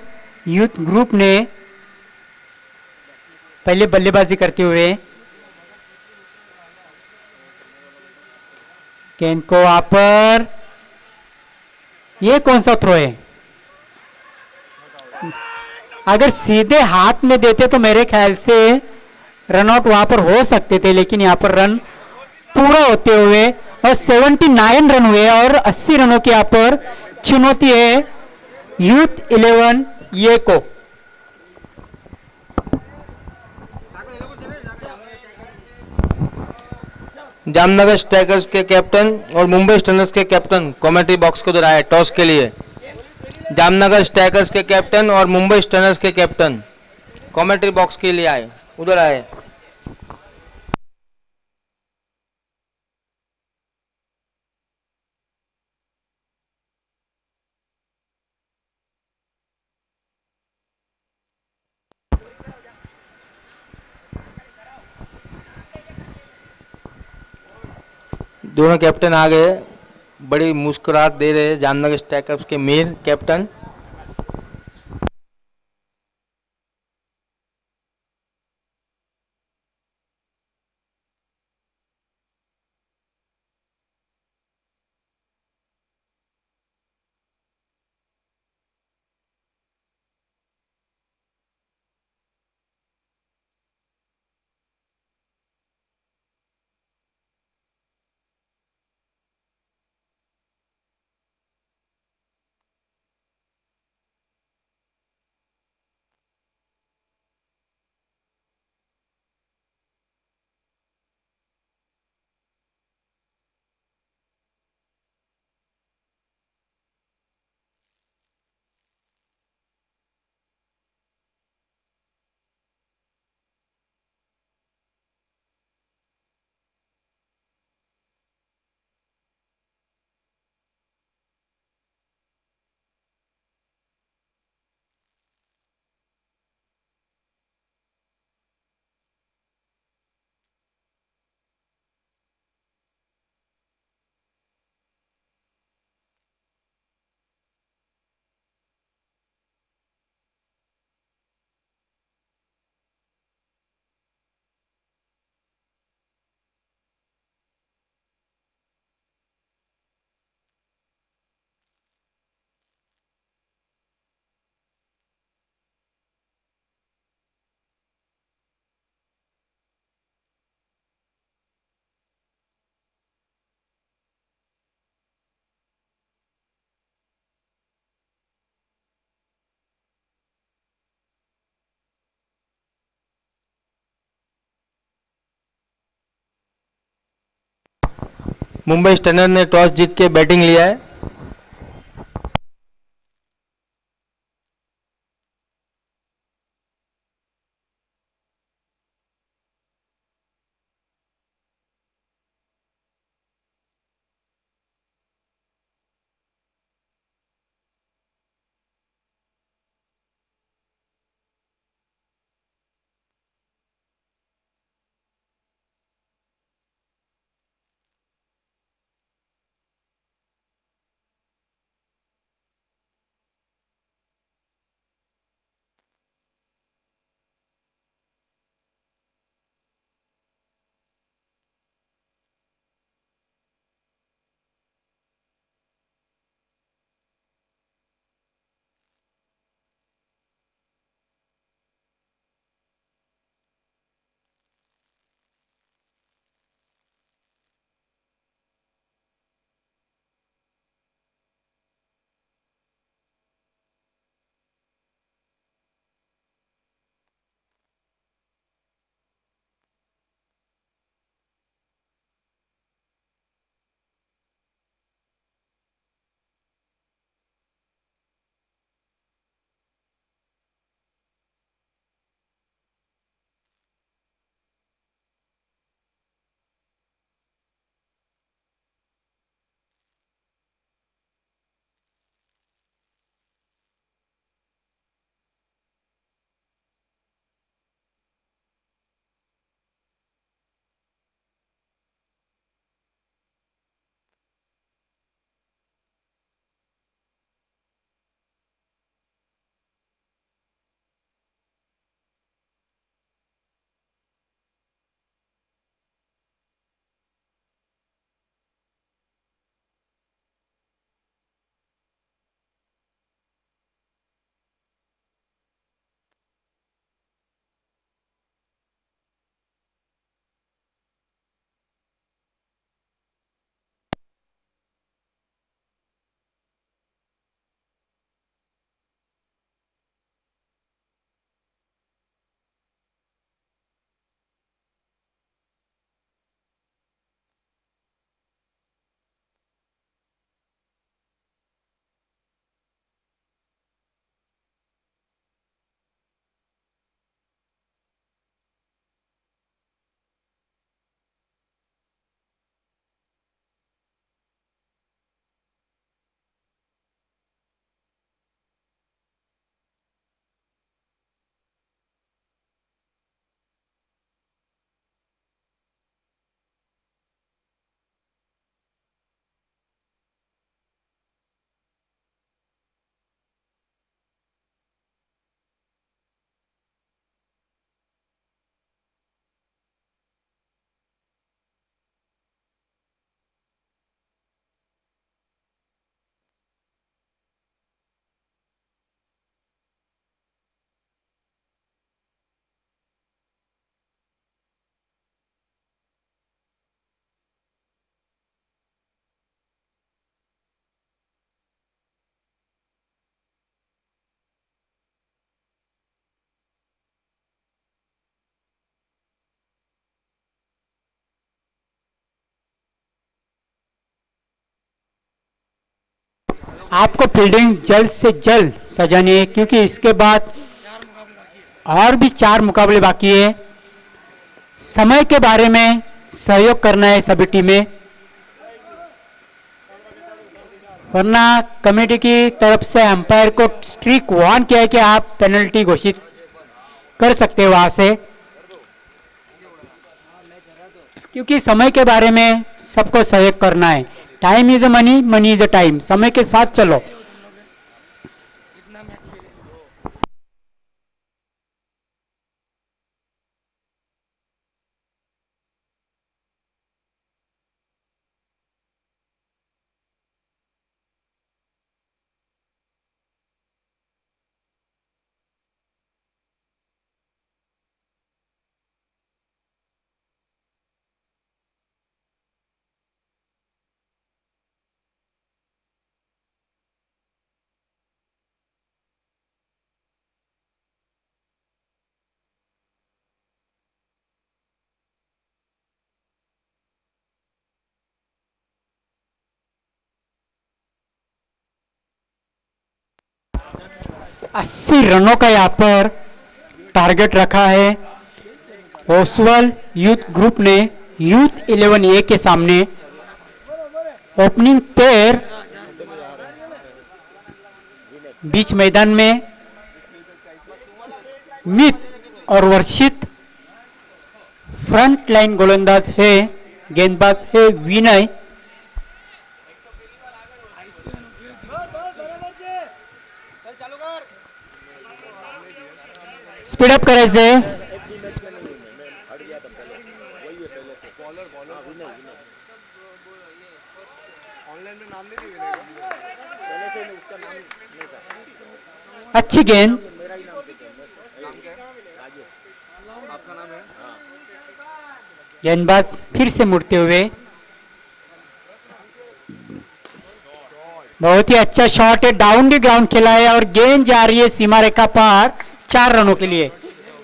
यूथ ग्रुप ने पहले बल्लेबाजी करते हुए। गेंद को वहां पर, ये कौन सा थ्रो है? अगर सीधे हाथ में देते तो मेरे ख्याल से रन आउट वहां पर हो सकते थे, लेकिन यहां पर रन पूरा होते हुए और 79 रन हुए और 80 रनों की यहां पर चुनौती है यूथ 11 ये को।
जामनगर स्ट्राइकर्स के कैप्टन और मुंबई स्टर्नर्स के कैप्टन कमेंट्री बॉक्स को उधर आए टॉस के लिए। जामनगर स्ट्राइकर्स के कैप्टन और मुंबई स्टर्नर्स के कैप्टन कमेंट्री बॉक्स के लिए आए, उधर आए। दोनों कैप्टन आ गए, बड़ी मुस्कुराहट दे रहे हैं जामनगर स्ट्राइकर्स के मीर कैप्टन। मुंबई स्टर्नर ने टॉस जीत के बैटिंग लिया है।
आपको फील्डिंग जल्द से जल्द सजानी है, क्योंकि इसके बाद और भी 4 मुकाबले बाकी है। समय के बारे में सहयोग करना है सभी टीमें, वरना कमेटी की तरफ से अंपायर को स्ट्रिक वार्न किया है कि आप पेनल्टी घोषित कर सकते हो वहां से, क्योंकि समय के बारे में सबको सहयोग करना है। Time is a money, money is a time. समय के साथ चलो। अस्सी रनों का यहाँ पर टारगेट रखा है ओसवाल यूथ ग्रुप ने यूथ 11A के सामने। ओपनिंग पेयर बीच मैदान में मित और वर्षित, फ्रंट लाइन गोलंदाज है, गेंदबाज है विनय। स्पीडअप करायचंय। अच्छी गेंद, गेंदबाज फिर से मुड़ते हुए, बहुत ही अच्छा शॉट है, डाउन द ग्राउंड खेला है और गेंद जा रही है सीमा रेखा पार 4 रनों के लिए।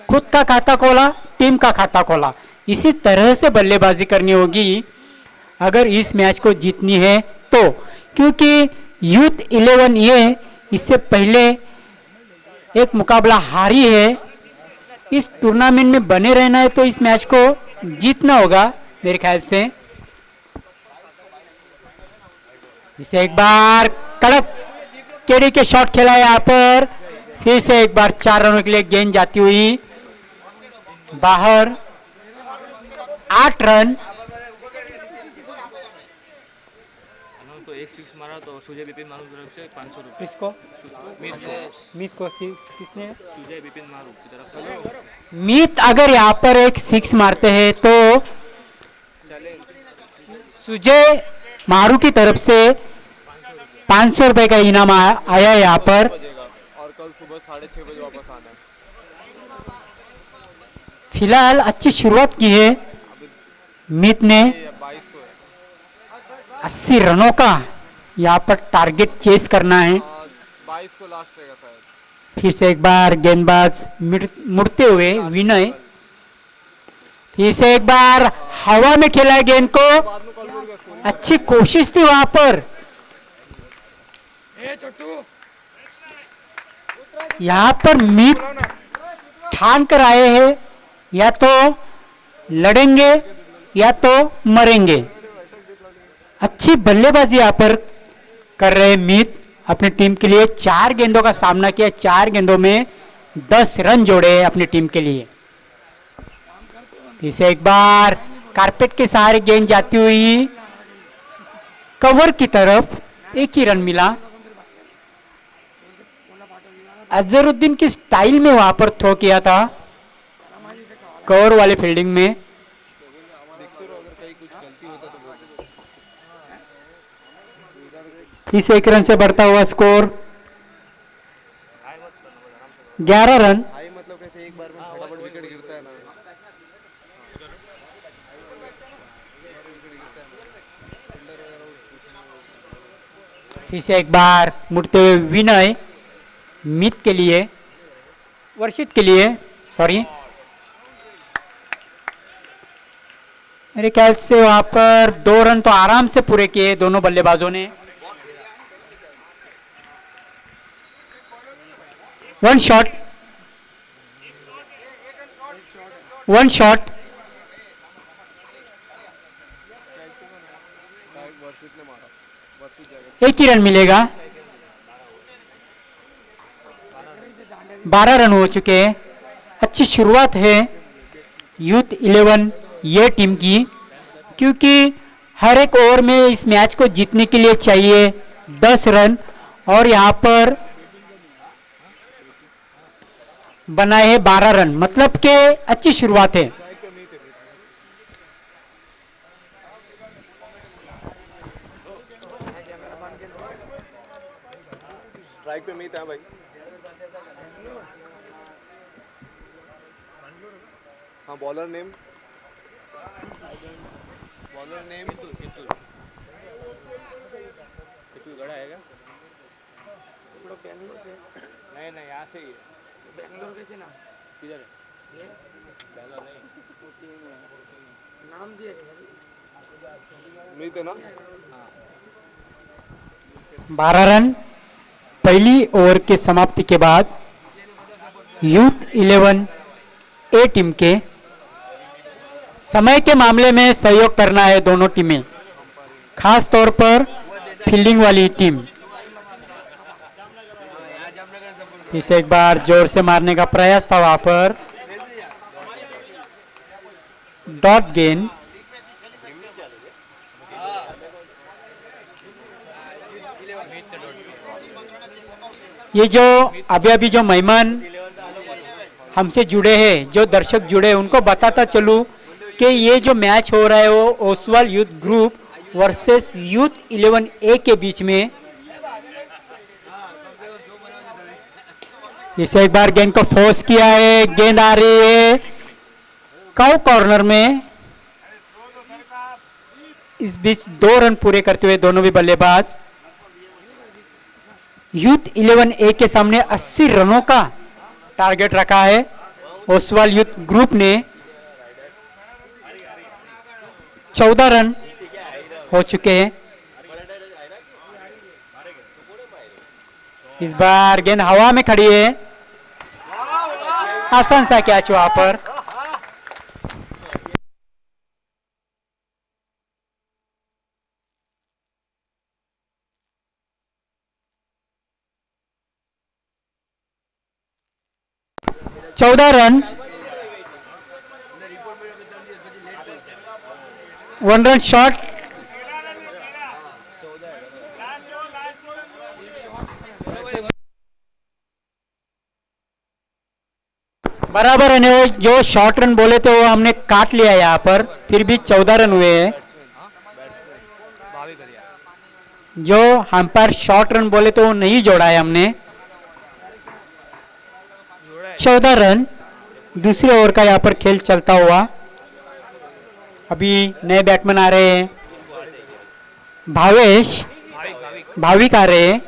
खुद का खाता खोला, टीम का खाता खोला। इसी तरह से बल्लेबाजी करनी होगी अगर इस मैच को जीतनी है तो, क्योंकि यूथ 11A इससे पहले एक मुकाबला हारी है। इस टूर्नामेंट में बने रहना है तो इस मैच को जीतना होगा मेरे ख्याल से। इसे एक बार कड़क केडी के शॉट खेला है यहाँ पर, फिर से एक बार 4 रनों के लिए गेंद जाती हुई बाहर। 8 रन।
तो एक 6 मारा तो सुजय विपिन मारू तरफ से 500 रुपये।
किसको? मीत को 6 किसने?
सुजय विपिन मारू की तरफ से।
मीत अगर यहाँ पर एक 6 मारते हैं तो सुजय मारू की तरफ से 500 रुपए का इनाम आया है यहाँ पर।
और कल सुबह 6:30 बजे वापस आना है।
फिलहाल अच्छी शुरुआत की है मीत ने। 80 रनों का यहाँ पर टारगेट चेस करना है।
22 को लास्ट रहेगा शायद।
फिर से एक बार गेंदबाज मुड़ते हुए विनय, फिर से एक बार हवा में खेला है गेंद को। अच्छी कोशिश थी वहां पर। यहाँ पर मीत ठान कर आए हैं, या तो लड़ेंगे या तो मरेंगे। अच्छी बल्लेबाजी यहाँ पर कर रहे हैं मीत अपनी टीम के लिए। 4 गेंदों का सामना किया, 4 गेंदों में 10 रन जोड़े हैं अपनी टीम के लिए। इसे एक बार कारपेट के सहारे गेंद जाती हुई कवर की तरफ, 1 ही रन मिला। अजहरुद्दीन की स्टाइल में वहां पर थ्रो किया था कवर वाले फील्डिंग में। इस 1 रन से बढ़ता हुआ स्कोर 11 रन।
मतलब कैसे एक बार में फटाफट विकेट गिरता है ना।
इसे एक बार मुड़ते हुए विनय मीत के लिए, वर्षित के लिए, सॉरी, मेरे ख्याल से वहां पर 2 रन तो आराम से पूरे किए दोनों बल्लेबाजों ने। वन शॉट, वन शॉट,
वर्षित ने मारा, वर्षित जाएगा।
एक ही रन मिलेगा। 12 रन हो चुके हैं। अच्छी शुरुआत है यूथ 11 ये टीम की, क्योंकि हर एक ओवर में इस मैच को जीतने के लिए चाहिए 10 रन, और यहाँ पर बनाए हैं 12 रन, मतलब के अच्छी शुरुआत है।
स्ट्राइक पे मीत है भाई। हाँ, बॉलर नेम, बॉलर नेम कितु गड़ा है क्या? नहीं नहीं, यहाँ से ही है। बेंगलोर कैसे ना, किधर है? बेंगलोर नहीं, नाम दिया मीत है ना।
12 रन पहली ओवर के समाप्ति के बाद यूथ 11 ए टीम के। समय के मामले में सहयोग करना है दोनों टीमें, खास तौर पर फील्डिंग वाली टीम। इसे एक बार जोर से मारने का प्रयास था, वहां पर डॉट गेंद। ये जो अभी अभी जो मेहमान हमसे जुड़े हैं, जो दर्शक जुड़े हैं, उनको बताता चलूं कि ये जो मैच हो रहा है वो Oswal youth group versus youth 11 ए के बीच में। इसे एक बार गेंद को फोर्स किया है, गेंद आ रही है काउ कॉर्नर में। इस बीच 2 रन पूरे करते हुए दोनों भी बल्लेबाज। यूथ 11 ए के सामने 80 रनों का टारगेट रखा है ओसवाल यूथ ग्रुप ने। 14 रन हो चुके हैं। इस बार गेंद हवा में खड़ी है, आसान सा कैच वहां पर। चौदह रन, 1 रन शॉट। बराबर है, जो शॉर्ट रन बोले थे वो हमने काट लिया यहाँ पर, फिर भी 14 रन हुए हैं। जो अंपायर शॉर्ट रन बोले तो वो नहीं जोड़ा है हमने। 14 रन दूसरे ओवर का यहाँ पर खेल चलता हुआ। अभी नए बैट्समैन आ रहे हैं, भाविक आ रहे हैं।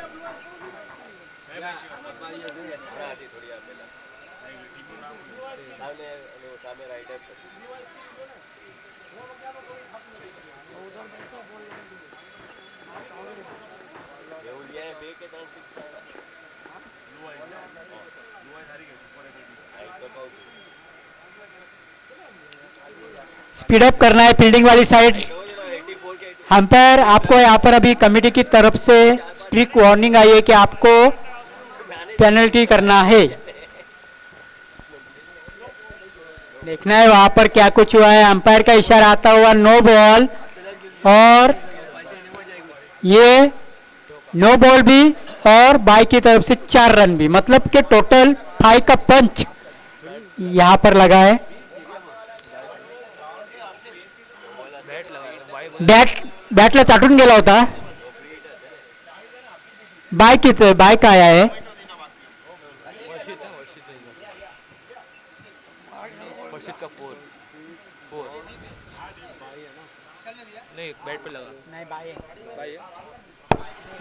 स्पीड अप करना है फील्डिंग वाली साइड। अंपायर आपको यहाँ पर अभी कमेटी की तरफ से स्ट्रिक्ट वार्निंग आई है कि आपको पेनल्टी करना है। देखना है वहां पर क्या कुछ हुआ है। अंपायर का इशारा आता हुआ नो बॉल, और ये नो बॉल भी और बाई की तरफ से 4 रन भी, मतलब के टोटल 5 का पंच यहां पर लगा है। बॅटला चाटून गेला होता, बाय का आया है।
नहीं, बैट पे लगा,
नहीं बाय है।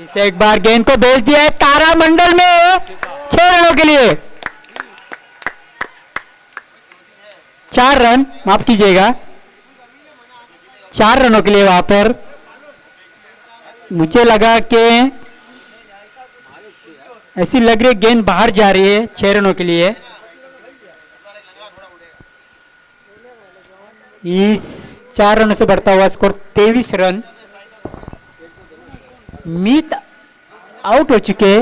इसे एक बार गेंद को भेज दिया है तारामंडल में 6 रनों के लिए। 4 रन, माफ कीजिएगा, 4 रनों के लिए वहां पर। मुझे लगा कि ऐसी लग रही है गेंद बाहर जा रही है 6 रनों के लिए। इस 4 रनों से बढ़ता हुआ स्कोर 23 रन। मीत आउट हो चुके।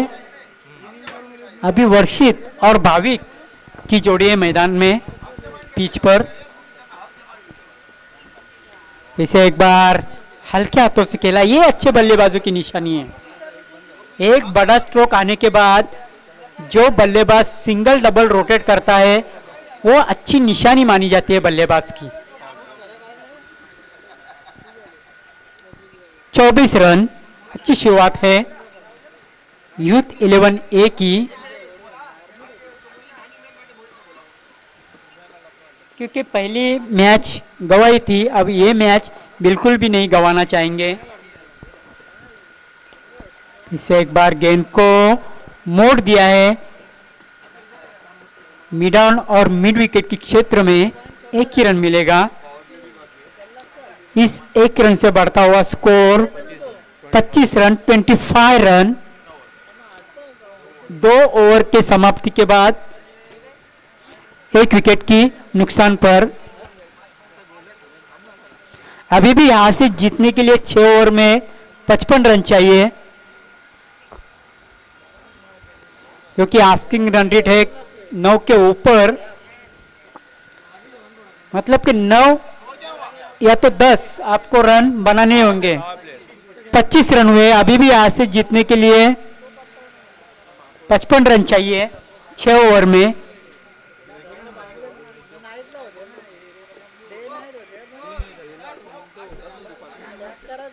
अभी वर्षित और भाविक की जोड़ी है मैदान में पिच पर। इसे एक बार हल्के हाथों से खेला, ये अच्छे बल्लेबाजों की निशानी है। एक बड़ा स्ट्रोक आने के बाद जो बल्लेबाज सिंगल डबल रोटेट करता है वो अच्छी निशानी मानी जाती है बल्लेबाज की। 24 रन, अच्छी शुरुआत है यूथ 11 ए की। क्योंकि पहली मैच गवाई थी, अब ये मैच बिल्कुल भी नहीं गंवाना चाहेंगे। इसे एक बार गेंद को मोड़ दिया है। मिड ऑन और मिड विकेट के क्षेत्र में 1 ही रन मिलेगा। इस 1 रन से बढ़ता हुआ स्कोर 25 रन, 25 रन। 2 ओवर के समाप्ति के बाद 1 विकेट की नुकसान पर अभी भी यहां से जीतने के लिए 6 ओवर में 55 रन चाहिए, क्योंकि आस्किंग रन रेट है 9 के ऊपर। मतलब कि 9 या तो 10 आपको रन बनाने होंगे। 25 रन हुए, अभी भी यहां से जीतने के लिए 55 रन चाहिए 6 ओवर में।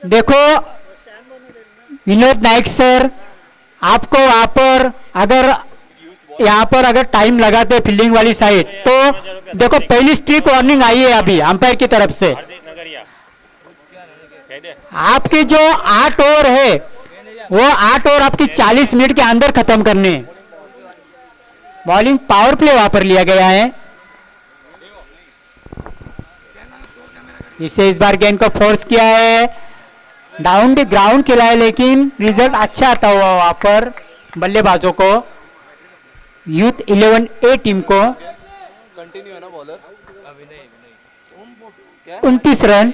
देखो विनोद नाइक सर, आपको वहां पर अगर यहाँ पर अगर टाइम लगाते फील्डिंग वाली साइड, तो देखो पहली स्ट्रिक वार्निंग आई है अभी अंपायर की तरफ से। आपके जो 8 ओवर है वो 8 ओवर आपकी 40 मिनट के अंदर खत्म करने। बॉलिंग पावर प्ले वहां पर लिया गया है। इसे इस बार गेंद को फोर्स किया है, डाउन द ग्राउंड खेला है, लेकिन रिजल्ट अच्छा आता हुआ वहां पर बल्लेबाजों को, यूथ 11 ए टीम को।
कंटिन्यू है ना बॉलर?
29 रन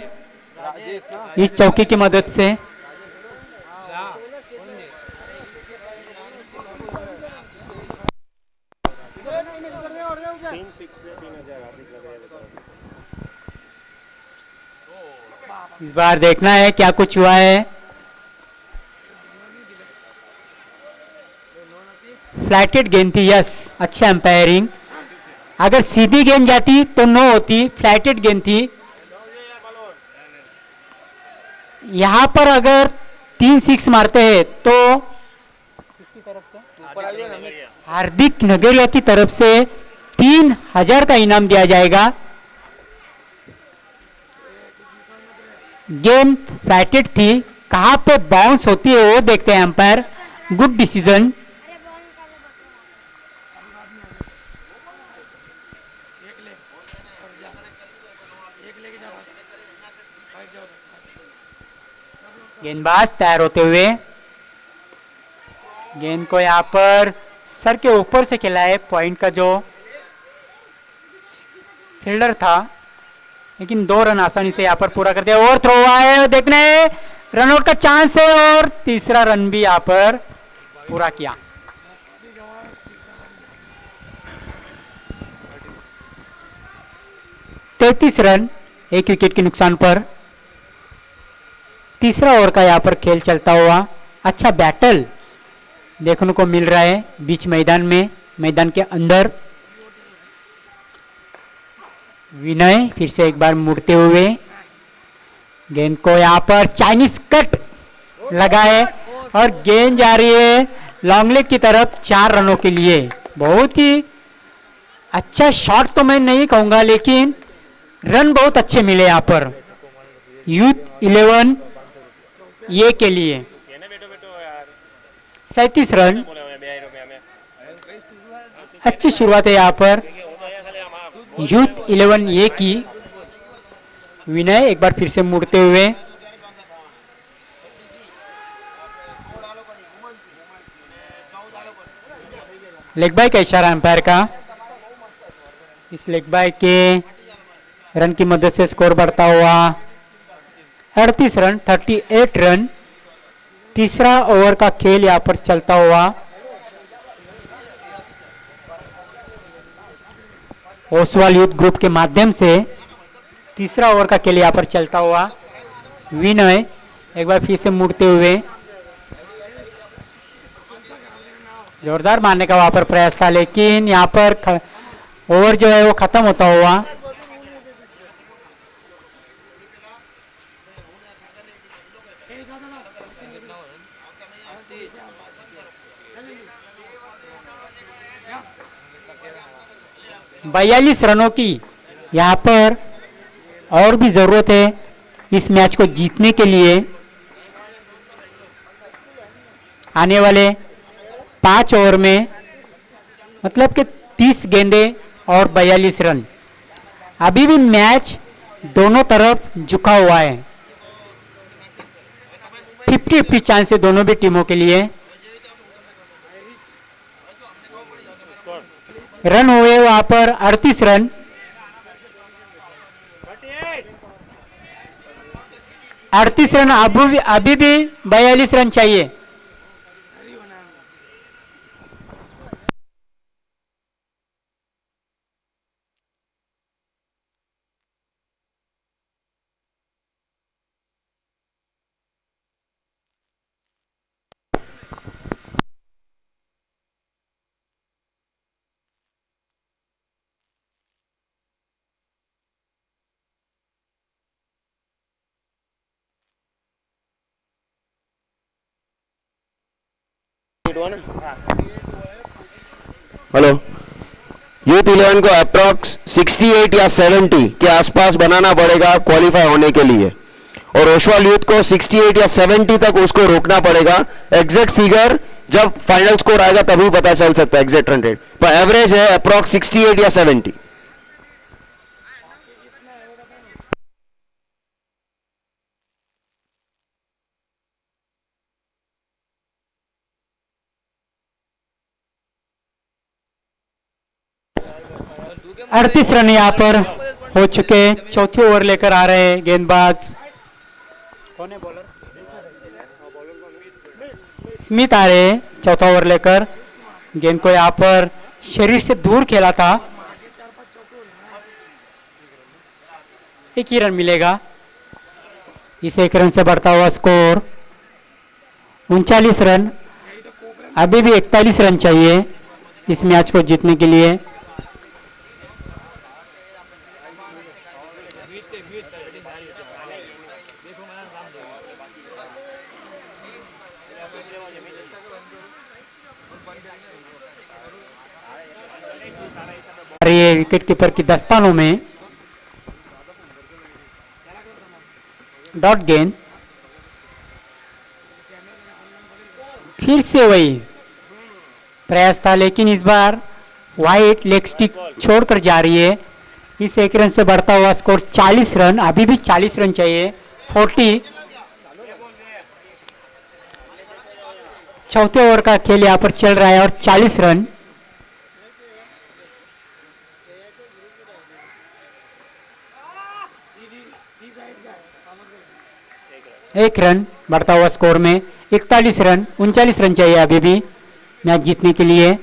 इस चौकी की मदद से। इस बार देखना है क्या कुछ हुआ है। फ्लैटेड गेंद थी, यस, अच्छा एम्पायरिंग। अगर सीधी गेंद जाती तो नो होती, फ्लैटेड गेंद थी। यहां पर अगर 3 6 मारते हैं तो किसकी तरफ से? हार्दिक नगरिया की तरफ से 3000 का इनाम दिया जाएगा। गेंद फ्लैटेड थी, कहां पे बाउंस होती है वो देखते हैं अंपायर। Good decision. गेंदबाज तैयार होते हुए, गेंद को यहां पर सर के ऊपर से खेला है पॉइंट का जो फील्डर था, लेकिन 2 रन आसानी से यहां पर पूरा कर दिया। और थ्रो हुआ है, देखने रनआउट का चांस है, और तीसरा रन भी यहां पर पूरा किया। तैतीस रन 1 विकेट के नुकसान पर। तीसरा ओवर का यहां पर खेल चलता हुआ अच्छा बैटल देखने को मिल रहा है बीच मैदान में, मैदान के अंदर। विनय फिर से एक बार मुड़ते हुए गेंद को यहां पर चाइनीज कट लगाए, और गेंद जा रही है लॉन्ग लेग की तरफ 4 रनों के लिए। बहुत ही अच्छा शॉट तो मैं नहीं कहूंगा, लेकिन रन बहुत अच्छे मिले यहां पर यूथ 11 ये के लिए। 37 रन, अच्छी शुरुआत है यहां पर यूथ 11 ये की। विनय एक बार फिर से मुड़ते हुए, लेग बाय का इशारा अंपायर का। इस लेग बाय के रन की मदद से स्कोर बढ़ता हुआ 38 रन, 38 रन। तीसरा ओवर का खेल यहां पर चलता हुआ। ओसवाल यूथ ग्रुप के माध्यम से तीसरा ओवर का खेल यहां पर चलता हुआ। विनय एक बार फिर से मुड़ते हुए जोरदार मारने का वहां पर प्रयास था, लेकिन यहां पर ओवर जो है वो खत्म होता हुआ। बयालीस रनों की यहां पर और भी जरूरत है इस मैच को जीतने के लिए। आने वाले 5 ओवर में मतलब कि 30 गेंदे और 42 रन। अभी भी मैच दोनों तरफ झुका हुआ है, 50-50 चांस है दोनों भी टीमों के लिए। रन हुए वहां पर 38 रन। रन अभी भी 42 रन चाहिए।
हेलो, यूथ 11 को अप्रॉक्स 68 या 70 के आसपास बनाना पड़ेगा क्वालिफाई होने के लिए, और ओसवाल यूथ को 68 या 70 तक उसको रोकना पड़ेगा। एग्जैक्ट फिगर जब फाइनल स्कोर आएगा तभी पता चल सकता है एग्जैक्ट रन रेट, पर एवरेज है अप्रॉक्स 68 या 70।
अड़तीस रन यहाँ पर हो चुके। चौथी ओवर लेकर आ रहे हैं गेंदबाज। कौन है बॉलर? स्मिथ आ रहे हैं चौथा ओवर लेकर। गेंद को यहाँ पर शरीर से दूर खेला था, एक ही रन मिलेगा। इस एक रन से बढ़ता हुआ स्कोर 39 रन। अभी भी 41 रन चाहिए इस मैच को जीतने के लिए। ये विकेट कीपर की दस्तानों में डॉट गेंद। फिर से वही प्रयास था, लेकिन इस बार वाइट लेग स्टिक छोड़कर जा रही है। इस एक रन से बढ़ता हुआ स्कोर 40 रन। अभी भी 40 रन चाहिए, 40। चौथे ओवर का खेल यहां पर चल रहा है और 40 रन। एक रन बढ़ता हुआ स्कोर में 41 रन। 39 रन चाहिए अभी भी मैच जीतने के लिए।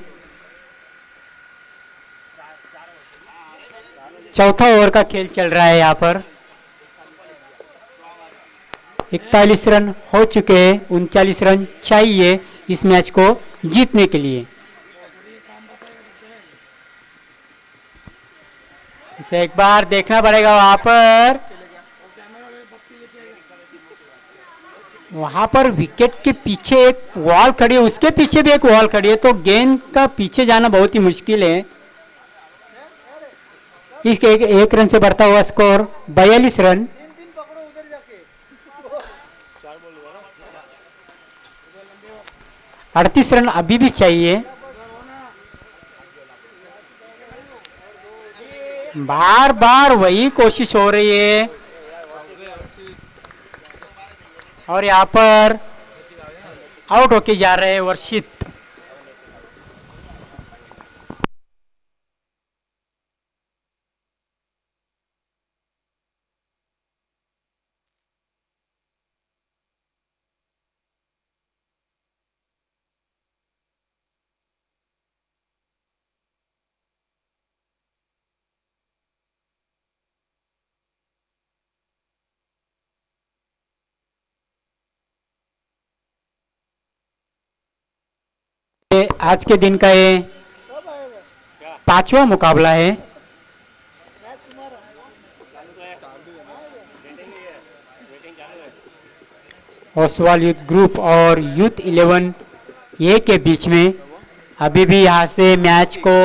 चौथा ओवर का खेल चल रहा है यहाँ पर। 41 रन हो चुके हैं, 39 रन चाहिए इस मैच को जीतने के लिए। इसे एक बार देखना पड़ेगा। वहां पर विकेट के पीछे एक वॉल खड़ी है, उसके पीछे भी एक वॉल खड़ी है, तो गेंद का पीछे जाना बहुत ही मुश्किल है। इसके एक रन से बढ़ता हुआ स्कोर 42 रन। अड़तीस रन अभी भी चाहिए। बार बार वही कोशिश हो रही है और यहाँ पर आउट होके जा रहे हैं वर्षित। आज के दिन का ये 5वां मुकाबला है। ओसवाल यूथ ग्रुप और यूथ 11 ए के बीच में अभी भी यहाँ से मैच को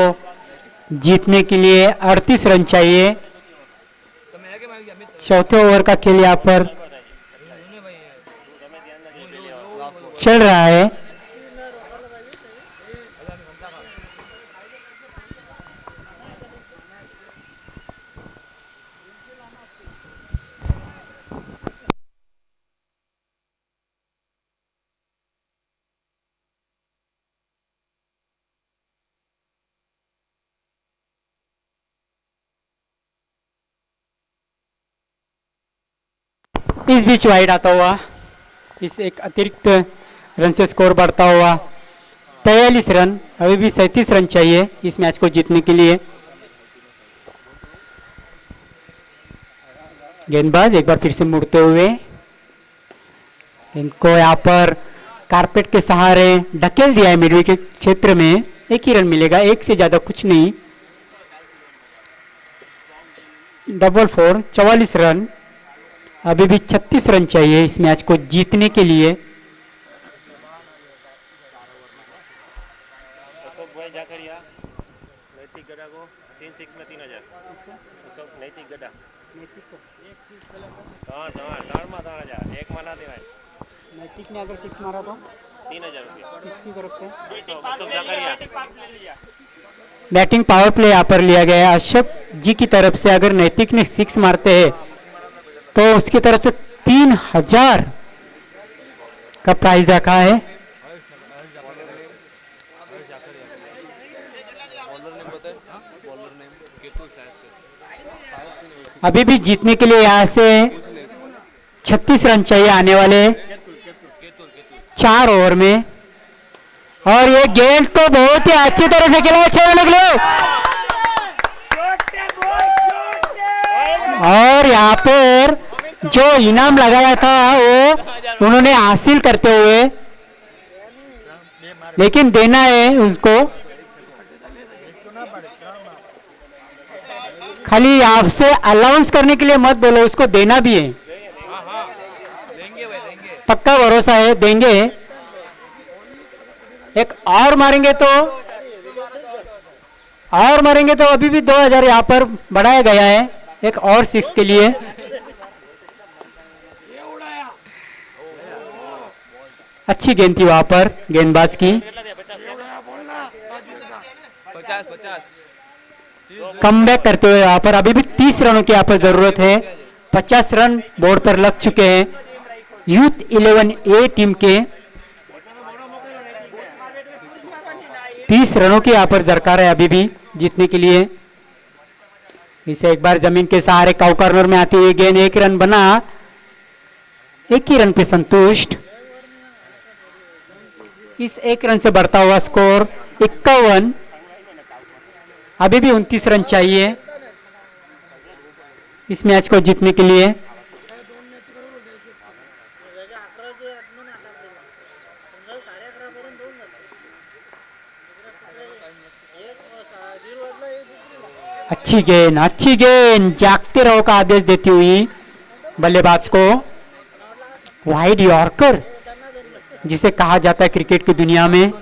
जीतने के लिए 38 रन चाहिए। चौथे ओवर का खेल यहाँ पर चल रहा है। इस बीच वाइड आता हुआ, इस एक अतिरिक्त रन से स्कोर बढ़ता हुआ 43 रन। अभी भी 37 रन चाहिए इस मैच को जीतने के लिए। गेंदबाज एक बार फिर से मुड़ते हुए इनको यहाँ पर कारपेट के सहारे ढकेल दिया है मिडविकेट के क्षेत्र में। एक ही रन मिलेगा, एक से ज्यादा कुछ नहीं। Double 4 44 run. अभी भी 36 रन चाहिए इस मैच को जीतने के लिए। नैतिक ने अगर 6 मारा तो 3000 रुपये किसकी तरफ से? बैटिंग पावर प्ले यहाँ पर लिया गया है अशोक जी की तरफ से। अगर नैतिक ने 6 मारते हैं तो उसकी तरफ से 3000 का प्राइज रखा है। अभी भी जीतने के लिए यहाँ से 36 रन चाहिए आने वाले 4 ओवर में। और ये गेंद को बहुत ही अच्छी तरह से खेला, 6 रन निकले। और यहाँ पर जो इनाम लगाया था वो उन्होंने हासिल करते हुए, लेकिन देना है उसको। खाली आपसे अलाउंस करने के लिए मत बोलो, उसको देना भी है। पक्का भरोसा है, देंगे। एक और मारेंगे तो अभी भी 2000 यहाँ पर बढ़ाया गया है एक और 6 के लिए। अच्छी गेंद थी वहां पर गेंदबाज की।
50
कमबैक करते हुए यहाँ पर अभी भी 30 रनों की यहाँ पर जरूरत है। 50 रन बोर्ड पर लग चुके हैं यूथ 11 ए टीम के। 30 रनों की यहाँ पर दरकार है अभी भी जीतने के लिए। इसे एक बार जमीन के सहारे काउ कॉर्नर में आती हुई गेंद, 1 रन बना, 1 ही रन पे संतुष्ट। इस 1 रन से बढ़ता हुआ स्कोर 51। अभी भी 29 रन चाहिए इस मैच को जीतने के लिए। अच्छी गेंद जागते रहो का आदेश देती हुई बल्लेबाज को। वाइड यॉर्कर जिसे कहा जाता है क्रिकेट की दुनिया में।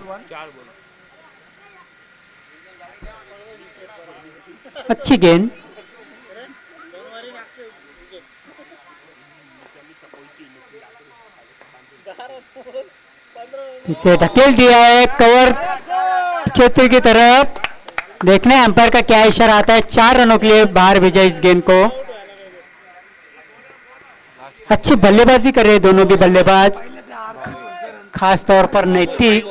अच्छी गेंद, इसे ढकेल दिया है कवर क्षेत्र की तरफ। देखना है अंपायर का क्या इशारा आता है। 4 रनों के लिए बाहर भेजा इस गेंद को। अच्छी बल्लेबाजी कर रहे दोनों भी बल्लेबाज, खास तौर पर नैतिक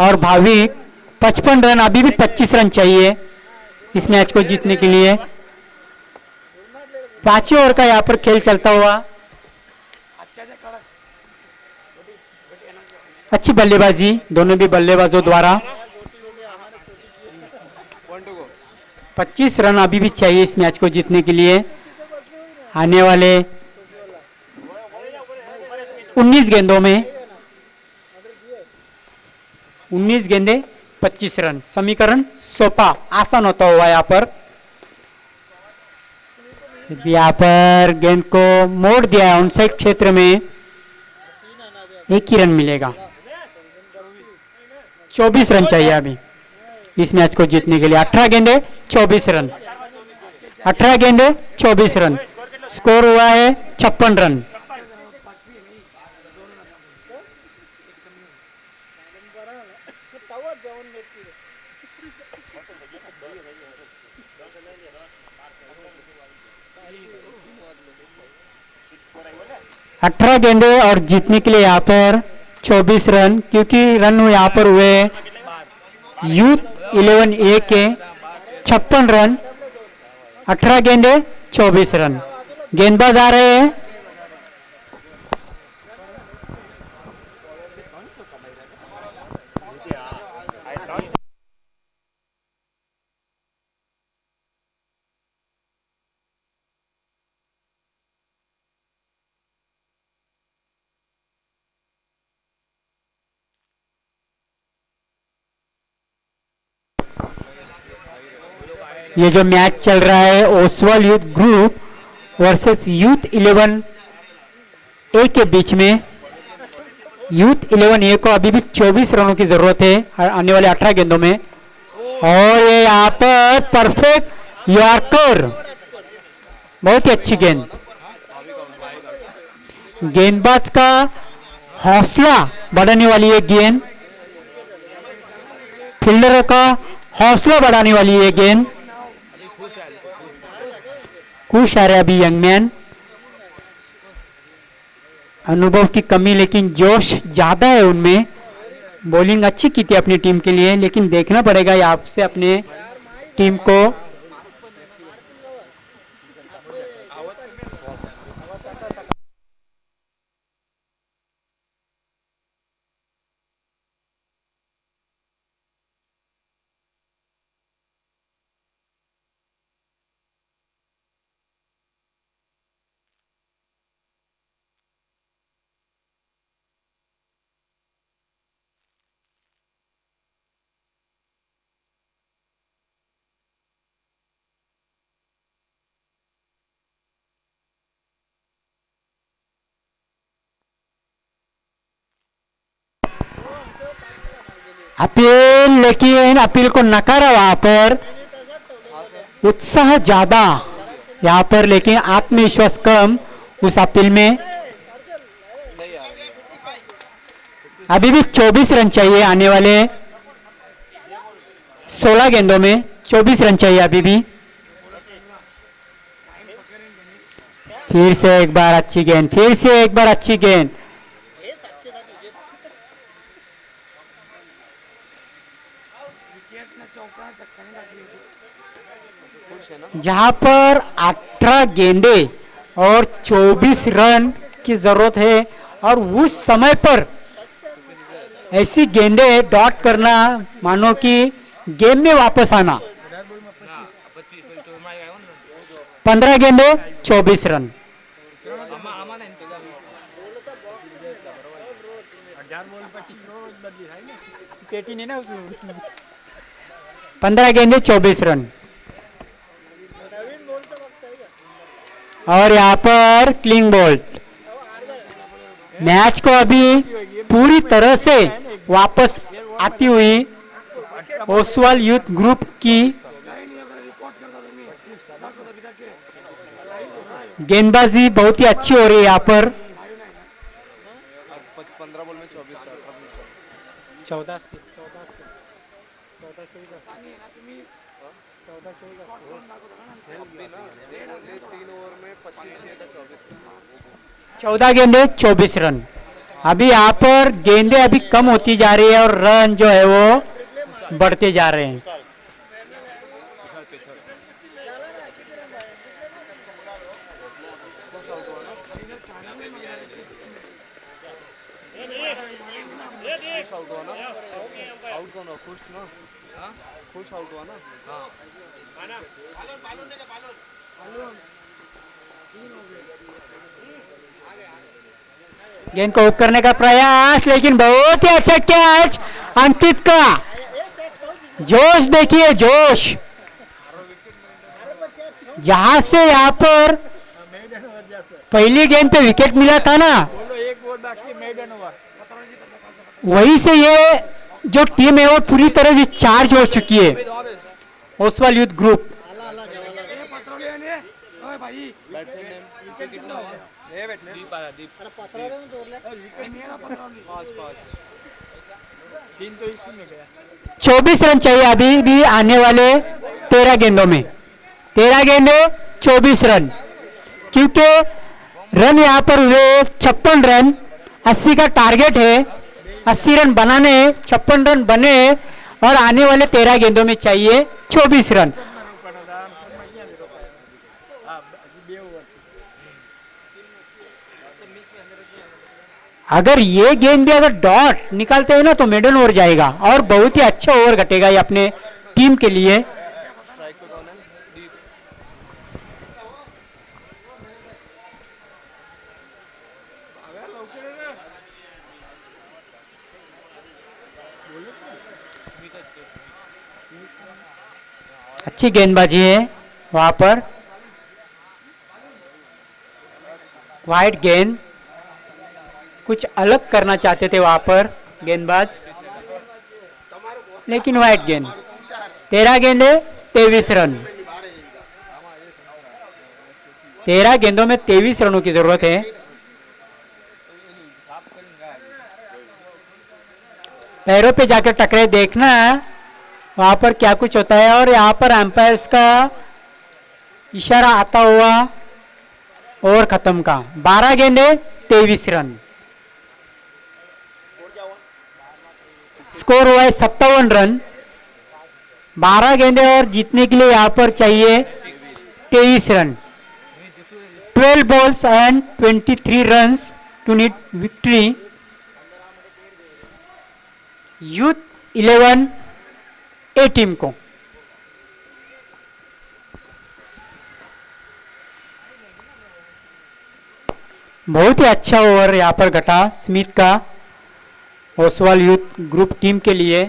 और भाविक। 55 रन, अभी भी 25 रन चाहिए इस मैच को जीतने के लिए। 5वें ओवर का यहाँ पर खेल चलता हुआ। अच्छी बल्लेबाजी दोनों भी बल्लेबाजों द्वारा। 25 रन अभी भी चाहिए इस मैच को जीतने के लिए। आने वाले 19 गेंदों में 19 गेंदें 25 रन। समीकरण सोपा आसान होता हुआ यहाँ पर। यहाँ पर गेंद को मोड़ दिया है ऑनसाइड क्षेत्र में, 1 ही रन मिलेगा। 24 रन चाहिए अभी इस मैच को जीतने के लिए। 18 गेंदे 24 रन, 18 गेंदे 24 रन। स्कोर हुआ है 56 रन। अठारह गेंदे और जीतने के लिए यहाँ पर 24 रन, क्योंकि रन यहाँ पर हुए यूथ 11A के 56 रन। 18 गेंदे 24 रन। गेंदबाज आ रहे हैं। ये जो मैच चल रहा है Oswal youth group versus youth 11A के बीच में। यूथ 11A को अभी भी 24 रनों की जरूरत है आने वाले 18 गेंदों में। और ये यहाँ पर परफेक्ट यॉर्कर, बहुत ही अच्छी गेंद। गेंदबाज का हौसला बढ़ाने वाली ये गेंद, फील्डर का हौसला बढ़ाने वाली ये गेंद। खुश आ रहे अभी यंग मैन, अनुभव की कमी लेकिन जोश ज्यादा है उनमें। बॉलिंग अच्छी की थी अपनी टीम के लिए, लेकिन देखना पड़ेगा आपसे अपने टीम को। अपील, लेकिन अपील को नकारा वहां पर। उत्साह ज्यादा यहाँ पर, लेकिन आत्मविश्वास कम उस अपील में। अभी भी 24 रन चाहिए आने वाले 16 गेंदों में। 24 रन चाहिए अभी भी। फिर से एक बार अच्छी गेंद, फिर से एक बार अच्छी गेंद। जहां पर 18 गेंदे और 24 रन की जरूरत है, और उस समय पर ऐसी गेंदे डॉट करना मानो कि गेम में वापस आना। 15 गेंदे 24 रन। 15 गेंदे 24 रन। और यहाँ पर क्लीन बोल्ट। मैच को अभी पूरी तरह से वापस आती हुई ओसवाल यूथ ग्रुप की गेंदबाजी बहुत ही अच्छी हो रही है यहाँ पर।
15 बॉल में 24
14 14 गेंदे 24 रन। अभी यहाँ पर गेंदे अभी कम होती जा रही है और रन जो है वो बढ़ते जा रहे हैं।
आउट कौन हुआ? खुश ना? खुश आउट हुआ ना?
गेंद को हुक करने का प्रयास, लेकिन बहुत ही अच्छा कैच अंकित का। जोश देखिए, जोश। जहां से यहाँ पर पहली गेंद पे विकेट मिला था ना, वहीं से ये जो टीम है वो पूरी तरह से चार्ज हो चुकी है, ओसवाल यूथ ग्रुप। चौबीस रन चाहिए अभी भी आने वाले 13 गेंदों में। 13 गेंदे 24 रन, क्योंकि रन यहाँ पर हुए 56 रन। 80 का टारगेट है, 80 रन बनाने, 56 रन बने और आने वाले 13 गेंदों में चाहिए 24 रन। अगर ये गेंद भी अगर डॉट निकालते हैं ना तो मिडल ओवर जाएगा और बहुत ही अच्छा ओवर घटेगा ये अपने टीम के लिए। अच्छी गेंदबाजी है वहां पर, वाइड गेंद, कुछ अलग करना चाहते थे वहां पर गेंदबाज, लेकिन वाइड गेंद। 13 गेंदे 23 रन। 13 गेंदों में 23 रनों की जरूरत है। पैरों पे जाकर टकरे, देखना वहां पर क्या कुछ होता है। और यहाँ पर एम्पायर्स का इशारा आता हुआ ओवर खत्म का। 12 गेंदे 23 रन। स्कोर हुआ है 57 रन। 12 गेंदे और जीतने के लिए यहाँ पर चाहिए 23 run. 12 balls and 23 runs to need victory. Youth 11 A team को। बहुत ही अच्छा ओवर यहाँ पर घटा स्मिथ का ओसवाल यूथ ग्रुप टीम के लिए।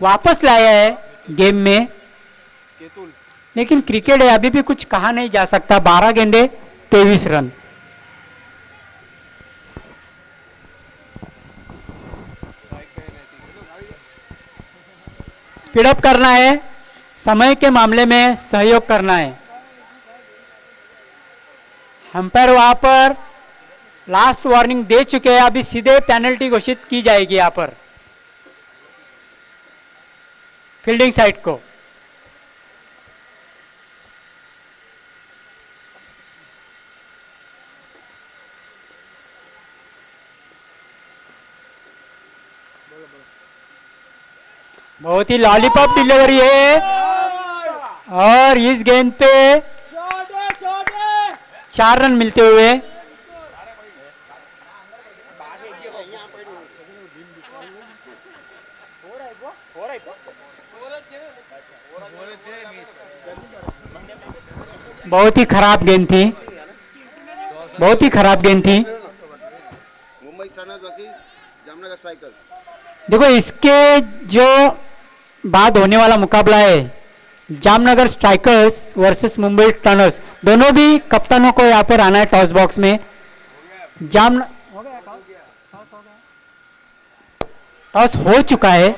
वापस लाया है गेम में, लेकिन क्रिकेट है, अभी भी कुछ कहा नहीं जा सकता। 12 गेंदे 23 रन। स्पीडअप करना है, समय के मामले में सहयोग करना है। अंपायर वहां पर लास्ट वार्निंग दे चुके हैं, अभी सीधे पेनल्टी घोषित की जाएगी यहां पर फील्डिंग साइड को। बहुत ही लॉलीपॉप डिलीवरी है और इस गेंद पे 4 रन मिलते हुए। बहुत ही खराब गेंद थी, बहुत ही खराब गेंद थी।
Mumbai स्टर्नर्स versus Jamnagar strikers.
देखो इसके जो बाद होने वाला मुकाबला है Jamnagar strikers versus Mumbai Turners, दोनों भी कप्तानों को यहाँ पर आना है टॉस बॉक्स में। टॉस हो चुका है,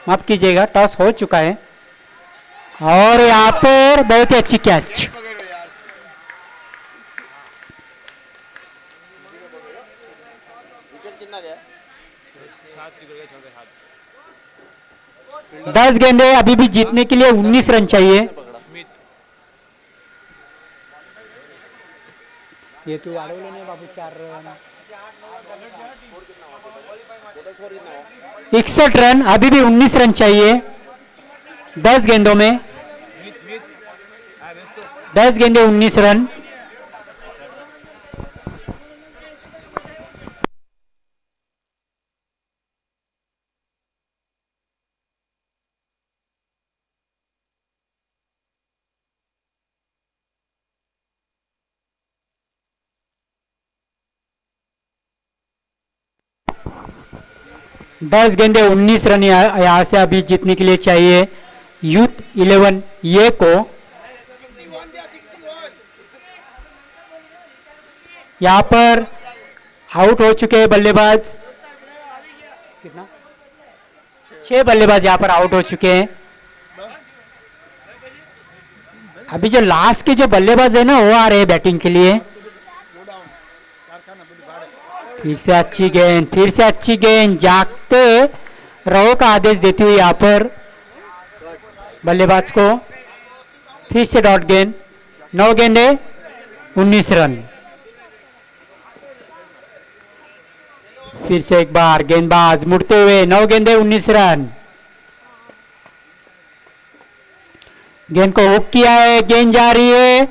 माफ कीजिएगा, टॉस हो चुका है और यहाँ पर बहुत ही अच्छी कैच।
कितना गया?
10 गेंदे, अभी भी जीतने के लिए 19 रन चाहिए। ये तो वाढवले बाबू 4 रन। 61 रन, अभी भी 19 रन चाहिए 10 गेंदों में। 10 गेंदे 19 रन। 10 गेंदे 19 रन यहाँ से अभी जीतने के लिए चाहिए यूथ 11 ये को। यहाँ पर आउट हो चुके हैं बल्लेबाज, कितना 6 बल्लेबाज यहाँ पर आउट हो चुके हैं। अभी जो लास्ट के जो बल्लेबाज है ना वो आ रहे हैं बैटिंग के लिए। फिर से अच्छी गेंद, फिर से अच्छी गेंद, जागते रहो का आदेश देती हुई यहाँ पर बल्लेबाज को। फिर से डॉट गेंद, 9 गेंदे 19 रन। फिर से एक बार गेंदबाज मुड़ते हुए, 9 गेंदे 19 रन। गेंद को हुक किया है, गेंद जा रही है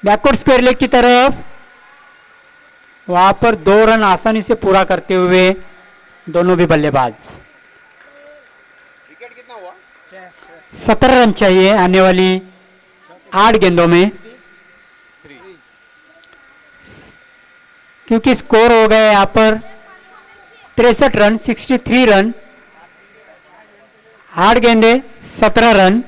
बैकवर्ड स्क्वायर लेग की तरफ। वहां पर 2 रन आसानी से पूरा करते हुए दोनों भी बल्लेबाज।
विकेट कितना हुआ?
17 रन चाहिए आने वाली 8 गेंदों में, क्योंकि स्कोर हो गया यहाँ पर 63 रन, 63 रन। 8 गेंदे 17 रन।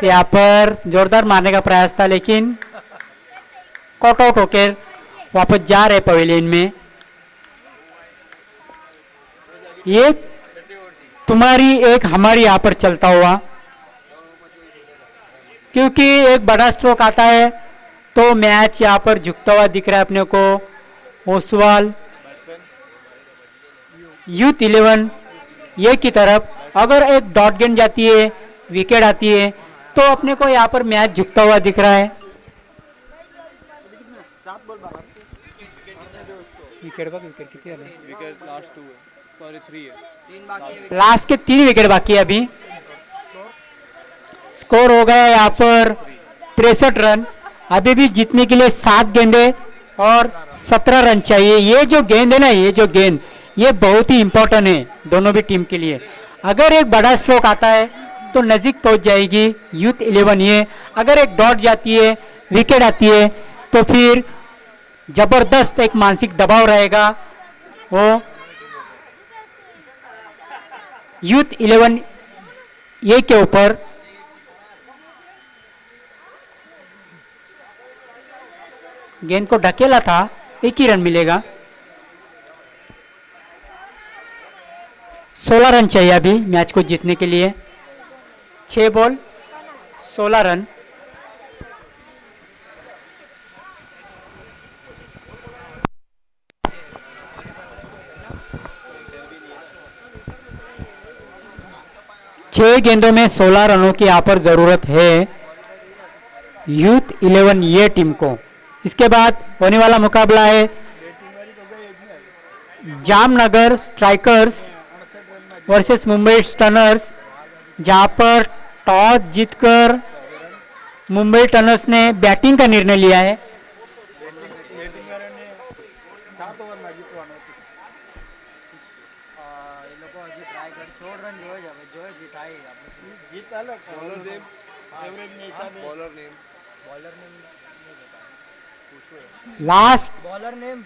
यहाँ पर जोरदार मारने का प्रयास था लेकिन कॉट आउट होकर वापस जा रहे पवेलियन में। एक तुम्हारी एक हमारी यहाँ पर चलता हुआ, क्योंकि एक बड़ा स्ट्रोक आता है तो मैच यहाँ पर झुकता हुआ दिख रहा है अपने को। ओसवाल यूथ 11 ये की तरफ अगर एक डॉट गेंद जाती है, विकेट आती है तो अपने को यहाँ पर मैच झुकता हुआ दिख रहा है।
विकेट लास्ट 2 है, सॉरी 3 है, 3 बाकी है।
लास्ट के 3 विकेट बाकी है अभी। स्कोर हो गया यहाँ पर 63 रन। अभी भी जीतने के लिए 7 गेंदे और 17 रन चाहिए। ये जो गेंद है ना, ये जो गेंद ये बहुत ही इंपॉर्टेंट है दोनों भी टीम के लिए। अगर एक बड़ा स्ट्रोक आता है तो नजीक पहुंच जाएगी यूथ 11 ये। अगर एक डॉट जाती है, विकेट आती है तो फिर जबरदस्त एक मानसिक दबाव रहेगा वो यूथ 11 ये के ऊपर। गेंद को ढकेला था, 1 ही रन मिलेगा। 16 रन चाहिए अभी मैच को जीतने के लिए। 6 बॉल 16 रन। छह गेंदों में 16 रनों की यहाँ पर जरूरत है यूथ 11 ये टीम को। इसके बाद होने वाला मुकाबला है Jamnagar strikers versus Mumbai stunners, जहां पर टॉस जीतकर मुंबई टनर्स ने बैटिंग का निर्णय लिया है। लास्ट
बॉलर नेम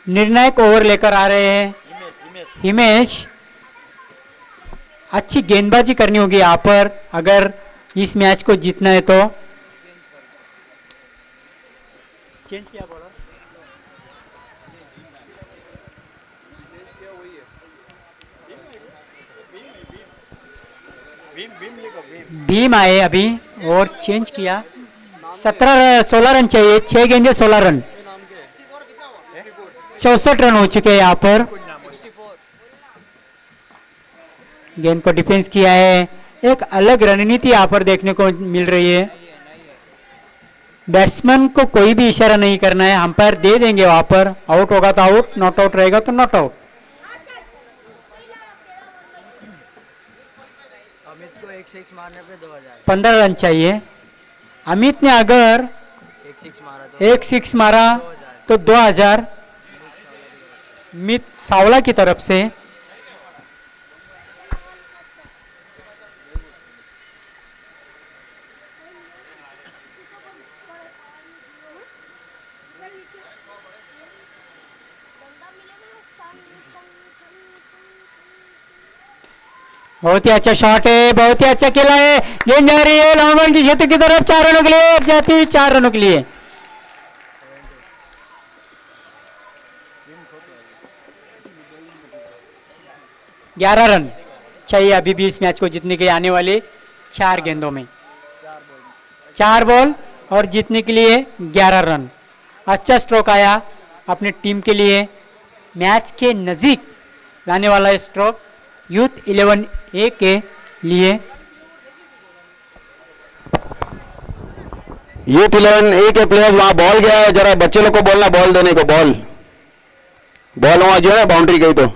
निर्णायक ओवर लेकर आ रहे हैं हिमेश। अच्छी गेंदबाजी करनी होगी यहाँ पर अगर इस मैच को जीतना है तो। चेंज किया बॉलर, भीम आए अभी और चेंज किया। 16 रन चाहिए, 6 गेंदे 16 रन। 64 रन हो चुके हैं यहाँ पर। गेंद को डिफेंस किया है। एक अलग रणनीति यहाँ पर देखने को मिल रही है। बैट्समैन को कोई भी इशारा नहीं करना है, अंपायर दे देंगे वहां पर। आउट होगा तो आउट, नॉट आउट रहेगा तो नॉट आउट।
अमित को एक 6 मारने पे 2000।
15 रन चाहिए। अमित ने अगर एक 6 मारा तो 2000 मित सावला की तरफ से। बहुत ही अच्छा शॉट है, बहुत ही अच्छा खेला है, गेंद जा रही है लॉन्ग ऑन की क्षेत्र की तरफ, 4 रनों के लिए जाती हुई, 4 रनों के लिए। ग्यारह रन चाहिए अभी भी इस मैच को जीतने के लिए, आने वाले 4 गेंदों में 4 बॉल और जीतने के लिए 11 रन। अच्छा स्ट्रोक आया अपने टीम के लिए, मैच के नज़दीक लाने वाला स्ट्रोक यूथ 11A के लिए।
यूथ 11A के प्लेयर्स वहां बॉल गया है, जरा बच्चे लोग को बोलना बॉल देने को, बॉल वहां जो है ना बाउंड्री गई तो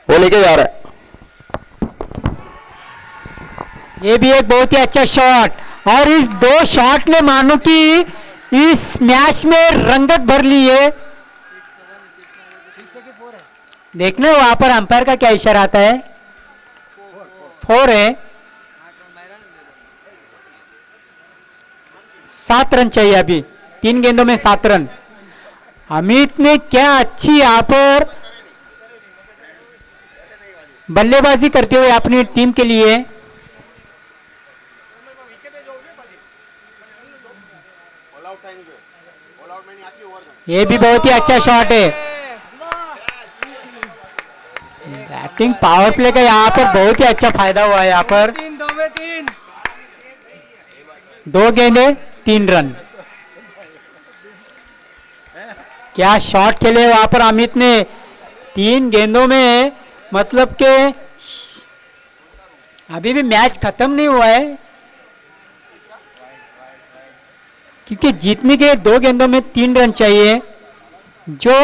वो लेके जा रहा है।
ये भी एक बहुत ही अच्छा शॉट और इस 2 शॉट ने मानो कि इस मैच में रंगत भर ली है। देखना वहां पर अंपायर का क्या इशारा आता है, 4 है। 7 रन चाहिए अभी, 3 गेंदों में 7 रन। अमित ने क्या अच्छी यहां पर बल्लेबाजी करते हुए अपनी टीम के लिए। ये भी बहुत ही अच्छा शॉट है। बैटिंग पावर प्ले का यहाँ पर बहुत ही अच्छा फायदा हुआ है। यहाँ पर 2 गेंदे 3 रन। क्या शॉट खेले वहां पर अमित ने 3 गेंदों में, मतलब के अभी भी मैच खत्म नहीं हुआ है क्योंकि जीतने के 2 गेंदों में 3 रन चाहिए। जो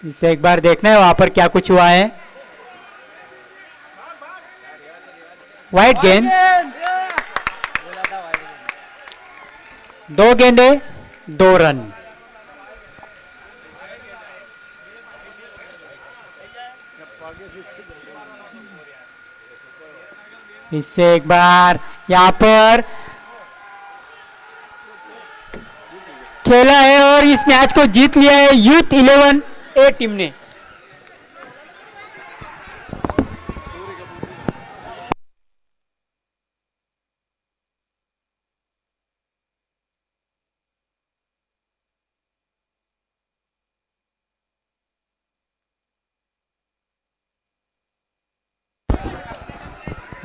इसे एक बार देखना है वहां पर क्या कुछ हुआ है। वाइड गेंद, 2 गेंदे 2 रन। इससे एक बार यहां पर खेला है और इस मैच को जीत लिया है यूथ 11A टीम ने।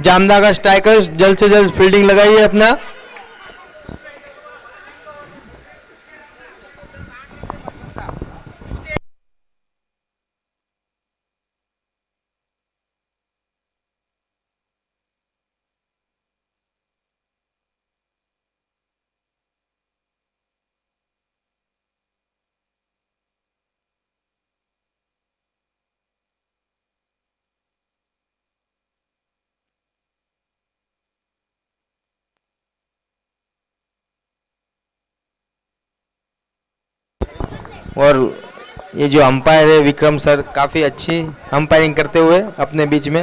जामनगर स्ट्राइकर्स जल्द से जल्द फील्डिंग लगाइए अपना। और ये जो अंपायर है विक्रम सर, काफ़ी अच्छी अंपायरिंग करते हुए अपने बीच में।